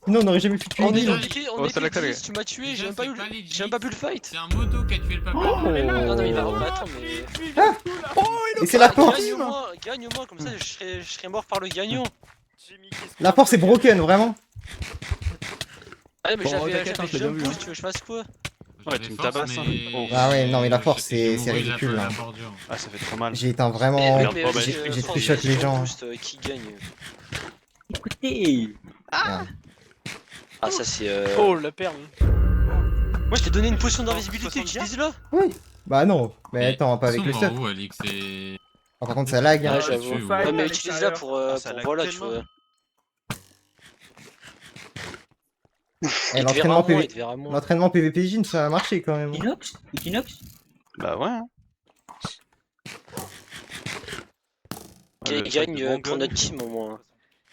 Sinon, on n'aurait jamais pu tuer On est Guild. piqué, Oh, on c'est est l'accéléré. 10, tu m'as tué, j'ai Déjà, même pas c'est eu pas le- legit. j'ai même pas pu le fight. C'est un moto qui a tué le Papa Noël. Non, non, il va. Mais attends, mais. Et c'est la force. Gagne-moi, comme ça je serais mort par le gagnant. La force est broken, vraiment. Ah, mais Bon, j'avais t'inquiète, hein, je l'ai jump bien vu, boost, tu veux que je fasse quoi? Ouais, tu me tabasses, hein. Oh. Ah ouais, non, mais la force, J'ai c'est mouru la ridicule. la Hein. bordure. Ah, ça fait trop mal. J'ai éteint Mais vraiment. oui, mais bon, bah, J'ai force, triché avec les jump gens. boost, qui gagne? Écoutez. Merde. Ah, ça c'est. Oh, la perle Moi je t'ai donné une potion d'invisibilité, utilise-la! Bah non, mais attends, pas avec le stuff. Où, Alix et... Oh, par contre, ça lag. Hein. Ouais, tu j'avoue. vois. Ouais, mais utilise-la pour. ça lag Voilà, tu tellement. vois. Et l'entraînement Il te verra moins. L'entraînement PVPJ, ça a marché quand même. Equinox. Bah ouais. Hein. Gagne pour notre team au moins.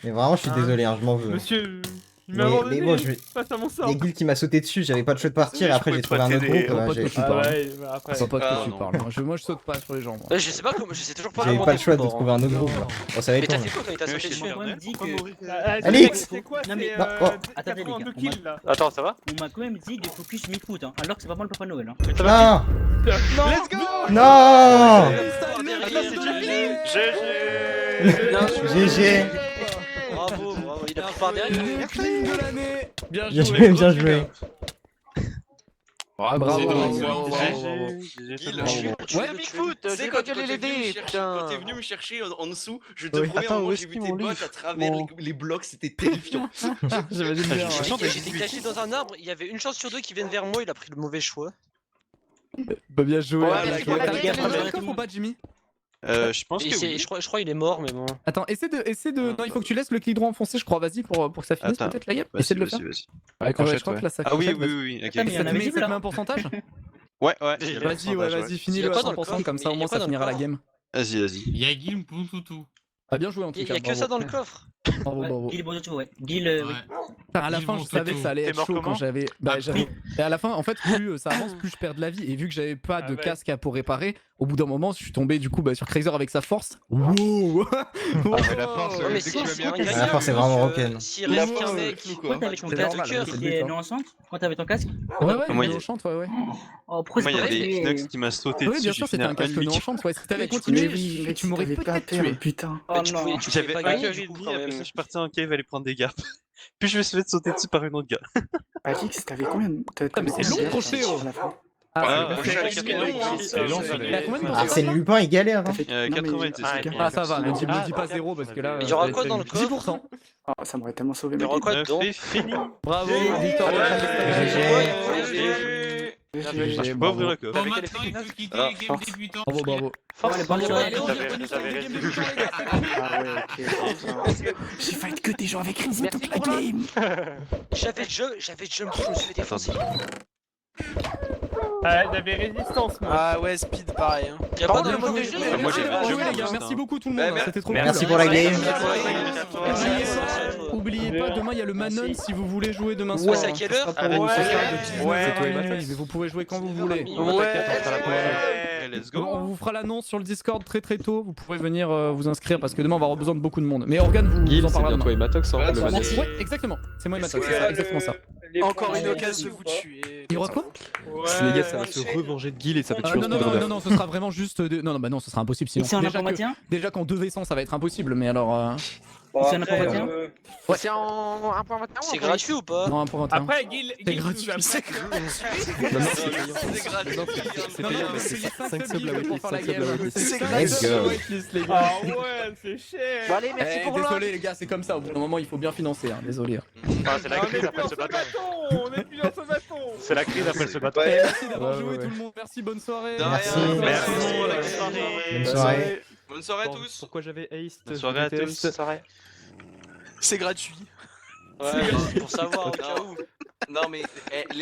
Mais vraiment, je suis Hein désolé, hein, je m'en veux. Monsieur, il m'a Mais abandonné. bon, je vais- Face à mon Il sort. y a Guil qui m'a sauté dessus, j'avais pas de choix de partir et après j'ai trouvé un autre groupe. Faut pas j'ai- que tu Ah parles. ouais, bah après. Faut pas Ah, que tu non. parles. Moi, je saute pas sur les gens. moi. Ouais, je sais pas comment, je sais toujours pas J'avais comment pas le choix de t'es trouver un autre groupe là. Bon, ça va Mais être t'as long. fait quoi quand il t'a sauté chez dessus? moi. On m'a dit que. Alix C'est quoi? Non, mais- C'est Non, oh. Attendez, les gars, 82 on kills là. Attends, ça va? On m'a quand même dit de focus mi-foot, hein, alors que c'est vraiment le Papa Noël. Hein. Non Let's go. Non GG Bravo, bravo, il a pris par derrière. Clean de l'année. Bien Bien joué. joué, bien joué. Bravo. C'est drôle. bravo, Gilles, bravo. Ouais, Bigfoot, C'est c'est quoi quand que les t'es venu me dés, chercher- putain. quand t'es venu me chercher en dessous, je te Oui. promets, Attends, un moment, où j'ai est-ce vu qu'il tes mon bottes livre à travers Bon. les blocs, c'était terrifiant. J'imagine bien. ouais. J'étais caché dans un arbre, il y avait une chance sur deux qui viennent vers moi, il a pris le mauvais choix. Bah, bien joué. Ouais, bien mais joué. c'est T'as pas gagné grave, le coffre ou pas, Jimmy? Je pense Et que c'est- oui. je crois il est mort, mais bon. Attends, essaie de. Non, il faut que tu laisses le clic droit enfoncé, je crois. Vas-y pour que ça finisse Attends. peut-être la game. Vas-y, Essaie de le faire. vas-y. Ouais, je Crochette, crois ouais. que là ça Ah oui, crochette, oui, vas-y. oui, ok. Attends, mais il y Ça en te a met, mis ça te là. met un pourcentage? Ouais, ouais. Vas-y, j'ai Vas-y, le ouais, pourcentage, vas-y, Il y finis-le a à quoi dans le 100%, coffre comme ça au Il y a moins quoi ça dans le finira la coffre game. Vas-y, vas-y. Il y a Guillaume pour tout. Ah, bien joué en tout Il y cas. a que ça dans le coffre. Bravo, Ouais, bravo. Guil Bourdieu, ouais. Guil, oui. À la fin, je savais que ça allait T'es être mort chaud quand comment j'avais. Bah, j'avais. Et à la fin, en fait, plus ça avance, plus je perds de la vie. Et vu que j'avais pas de ouais. casque pour réparer, au bout d'un moment, je suis tombé du coup sur Krazer avec sa force. Wow. mais la force, Ouais, mais dès si, que tu vas si, bien un casser, gars, la force est vraiment rock'n'roll. S'il reste qu'un mec, Quand t'avais ton C'est casque, normal, c'est le t'étais but, hein. non enceinte Quand t'avais ton casque Ouais, Moi, ouais, il y a- on chante, ouais, ouais. Oh, pourquoi Moi, il y a c'est des pas Knucks qui m'a sauté Oui, dessus. bien j'ai sûr, c'était fini un casque non limite. chante. Ouais, si t'avais Mais tu continué, mais tu m'aurais peut-être tué. putain. bah, tu pouvais J'avais pas un gagner cœur du et coup demi, quand après même. ça, je suis parti en cave aller prendre des gardes. Puis je me suis fait sauter dessus par un autre gars. Alix, t'avais combien de. mais c'est long, crochet, oh. Ah, moi, je suis à la quatrième, C'est long, ça, T'as combien de Ah, c'est le Lupin, il galère. Hein. 90. Ah, ça va, me dis pas zéro parce que là. Il y aura quoi dans le coffre 10%. Ça m'aurait tellement sauvé. Il y aura quoi dedans C'est fini. Bravo, victoire. Je peux pas ouvrir le coffre. T'avais quel effet Bravo, bravo. Force, bonne soirée. J'ai failli que des gens avec Rizzy toute la game. J'avais jump, je me suis fait défoncer. Ah, j'avais résistance moi. Ah ouais, speed pareil. Hein. Y'a pas de mode de jeu Moi, j'ai Bien pas joué, de les gars. jeu, Merci hein. beaucoup tout le monde. C'était trop cool. Merci pour la game. Oubliez pas, demain il y a le Manon si vous voulez jouer demain soir. Ouais, c'est à quelle heure Vous pouvez jouer quand vous voulez. Let's go. On vous fera l'annonce sur le Discord très très tôt. Vous pourrez venir vous inscrire parce que demain on va avoir besoin de beaucoup de monde. Mais Organe vous en parlera demain. et Matox, hein, le Merci. Ouais, exactement. C'est moi et Matox. C'est exactement ça. Encore une occasion de vous tuer. Il y aura quoi Les gars, ça va se revenger de Guil et ça va tuer non, ce sera vraiment juste. Non, ce sera impossible sinon. C'est un informaticien Déjà qu'en 2v100 ça va être impossible, mais alors. C'est un informaticien C'est en 1.21. C'est gratuit ou pas? Non, 1.21. Après, Guil, C'est gratuit. C'est gratuit. C'est payant, mais c'est 5 subs la waitlist. 5 subs la waitlist. C'est Let's go. Ah ouais, c'est cher. Bon allez, merci pour l'heure. Désolé les gars, c'est comme ça. Au bout d'un moment, il faut bien financer. Désolé. Ah, c'est la On crise est après plus ce dans ce bâton. bâton. On est plus dans ce bâton. C'est la crise après ce bâton. Merci d'avoir Ouais, joué ouais, tout le monde. Merci, bonne soirée. Merci. Merci. Bonne soirée. Bonne soirée à tous. Pourquoi j'avais Ace Bonne soirée à tous. C'est gratuit. Ouais, c'est pour savoir au cas où. Non mais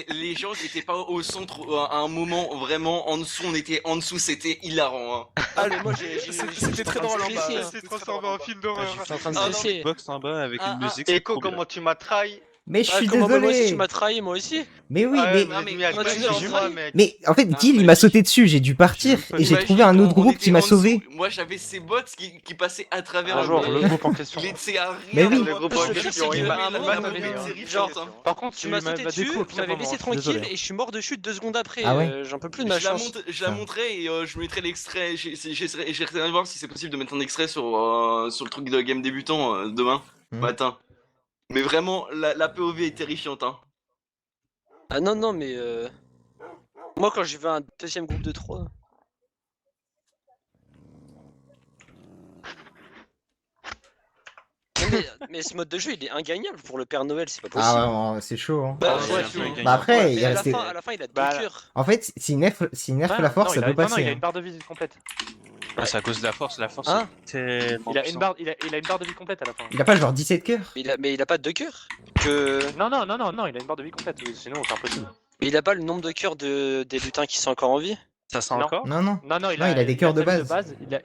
les gens qui étaient pas au centre à un moment vraiment en dessous, on était en dessous, c'était hilarant. Hein. Ah, mais moi C'était très drôle en bas. C'est transformé en film d'horreur. Je suis en train de Ah, non, stresser. Box en bas avec une musique. Echo, comment tu m'as trahi? Mais je suis Comment moi aussi tu désolé. m'as trahi, moi aussi. Mais oui, Ah, mais. non, mais mis à moi, le tu faire, m'as moi, trahi. mec. Mais en fait, Guil il m'a sauté dessus, j'ai dû partir et j'ai trouvé un autre groupe qui m'a sauvé. Moi j'avais ces bots qui passaient à travers Un jour, le groupe en question. Il était à Mais rien. oui. Le groupe en question, il m'a Genre, Genre, par contre, tu m'as Il m'a sauté dessus, déco au vous pire m'avez moment, laissé je suis tranquille désolé. et je suis mort de chute 2 secondes après. Ah ouais J'en peux plus de ma chance. je la montrerai et je mettrai l'extrait. J'essaierai de voir si c'est possible de mettre un extrait sur le truc de game débutant demain matin. Mais vraiment, la POV est terrifiante. Hein. Ah non, mais moi quand j'ai vu un deuxième groupe de 3. Mais ce mode de jeu il est ingagnable pour le Père Noël, c'est pas possible. Ah ouais, c'est chaud. Hein. Bah, Bah après, il mais à restait. la fin il a 2 Bah, cœurs. En fait, s'il nerf la force, ça peut Non, passer. il a hein. une barre de vie complète. Ah, c'est à cause de la force. La force, Hein c'est. Il a une barre de vie complète à la fin. Il a pas genre 17 cœurs. Mais il a pas 2 cœurs. Non, il a une barre de vie complète, sinon c'est impossible. Mais il a pas le nombre de cœurs des lutins qui sont encore en vie. Ça sent Non. encore? Non, non. Non, il a des cœurs de base.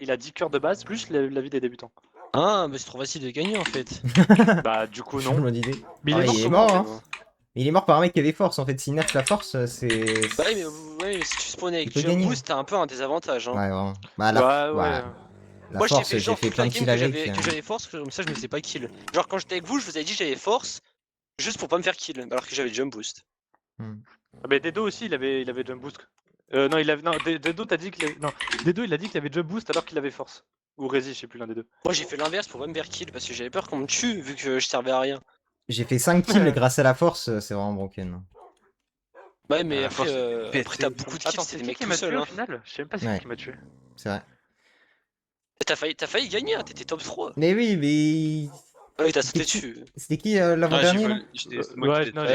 Il a 10 cœurs de base plus la vie des débutants. Ah, mais c'est trop facile de gagner en fait. Bah, du coup, non. Changement d'idée. Mais Ah, il est mort il est comment, mort, hein. hein. Il est mort par un mec qui avait force en fait. S'il nerf la force, c'est. Bah, oui, mais si tu spawnais avec peut Jump gagner. Boost, t'as un peu un désavantage. Hein. Ouais, vraiment. Bah, la, Ouais, ouais. la Moi, force, j'ai j'ai fait toute la plein de game kills avec. que j'avais force, comme ça je me faisais pas kill. Genre, quand j'étais avec vous, je vous avais dit que j'avais force, juste pour pas me faire kill, alors que j'avais Jump Boost. Ah, mais Dedo aussi, il avait jump boost. Non, Dedo t'as dit qu'il avait... Non, Dedo il a dit qu'il avait jump boost alors qu'il avait force. Ou Rezi, je sais plus l'un des deux. Moi, j'ai fait l'inverse pour pas me faire kill, parce que j'avais peur qu'on me tue, vu que je servais à rien. J'ai fait 5 kills grâce à la force, c'est vraiment broken. Ouais, mais La après, force après t'as beaucoup de kills, Attends, c'est c'est des qui mecs qui tout m'a tué seuls. au Hein. final? Je sais même pas c'est Ouais. qui qui m'a tué. C'est vrai. T'as failli gagner, hein, t'étais top 3. Mais oui, mais. Ouais, t'as sauté C'était qui, dessus. c'était qui l'avant-dernier là C'est moi qui t'ai non,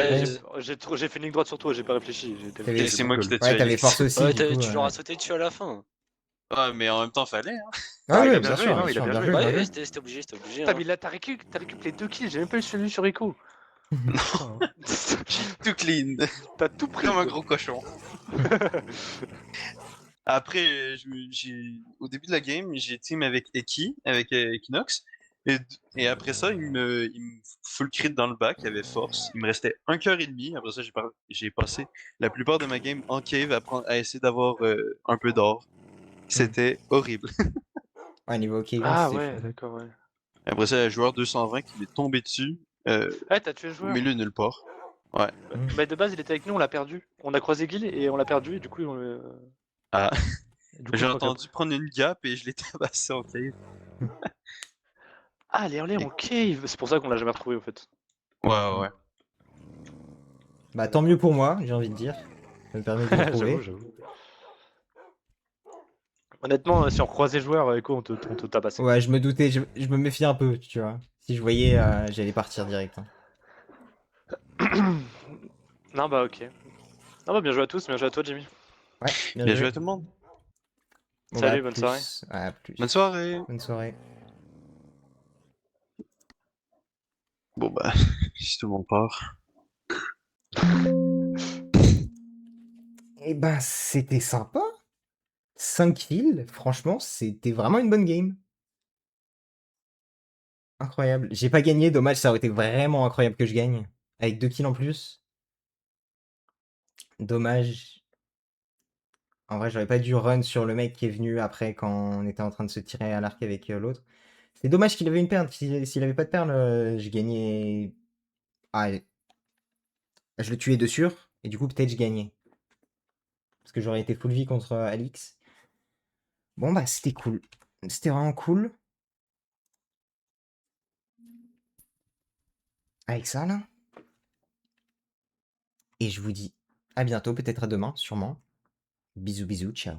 tué. j'ai fait une ligne droite sur toi, j'ai pas réfléchi. T'avais- C'est moi qui t'ai tué. Ouais, t'avais Alix. force aussi. Ouais, du coup, tu leur as sauté dessus à la fin. Ouais, mais en même temps, fallait. Hein. Ah, il ouais, a bien joué, non, il a bien joué. bien Ouais, joué. ouais, c'était obligé, c'était obligé. Putain, Hein. mais là, t'as récupéré les 2 kills, j'ai même pas eu celui sur Rico. Tout clean. T'as tout pris. Comme un quoi. gros cochon. Après, au début de la game, j'ai team avec Eki, avec Equinox. Et après ça, il me full crit dans le bac, il avait force. Il me restait un cœur et demi. Après ça, j'ai passé la plupart de ma game en cave à essayer d'avoir un peu d'or. C'était horrible. Ouais, niveau cave, Ah c'était ouais, fou. d'accord, ouais. Après ça, il y a un joueur 220 qui m'est tombé dessus. Ouais, t'as tué le Au joueur. milieu de nulle part. Ouais. Bah, de base, il était avec nous, on l'a perdu. On a croisé Guil et on l'a perdu, et du coup, Ah. du coup, J'ai je crois entendu prendre une gap et je l'ai tabassé en cave. Ah, les en cave. C'est pour ça qu'on l'a jamais retrouvé, en fait. Ouais. Bah, tant mieux pour moi, j'ai envie de dire. Ça me permet de le trouver. J'avoue. Honnêtement, si on croisait joueur, Echo, on te tabassait. Ouais, je me doutais, je me méfie un peu, tu vois. Si je voyais, j'allais partir direct. Hein. Non, bah, ok. Non, bah, bien joué à tous, bien joué à toi, Jimmy. Ouais, Bien joué à tout le monde. Bon, Salut, bah, bonne plus. soirée. Ouais, à plus. Bonne soirée. Bonne soirée. Bon bah, si tout le monde part. Eh ben, c'était sympa. 5 kills, franchement, c'était vraiment une bonne game. Incroyable. J'ai pas gagné, dommage, ça aurait été vraiment incroyable que je gagne. Avec 2 kills en plus. Dommage. En vrai, j'aurais pas dû run sur le mec qui est venu après quand on était en train de se tirer à l'arc avec l'autre. C'est dommage qu'il avait une perle. S'il avait pas de perle, je gagnais. Ah, je le tuais de sûr. Et du coup, peut-être je gagnais. Parce que j'aurais été full vie contre Alix. Bon, bah, c'était cool. C'était vraiment cool. Avec ça, là. Et je vous dis à bientôt, peut-être à demain, sûrement. Bisous, bisous, ciao.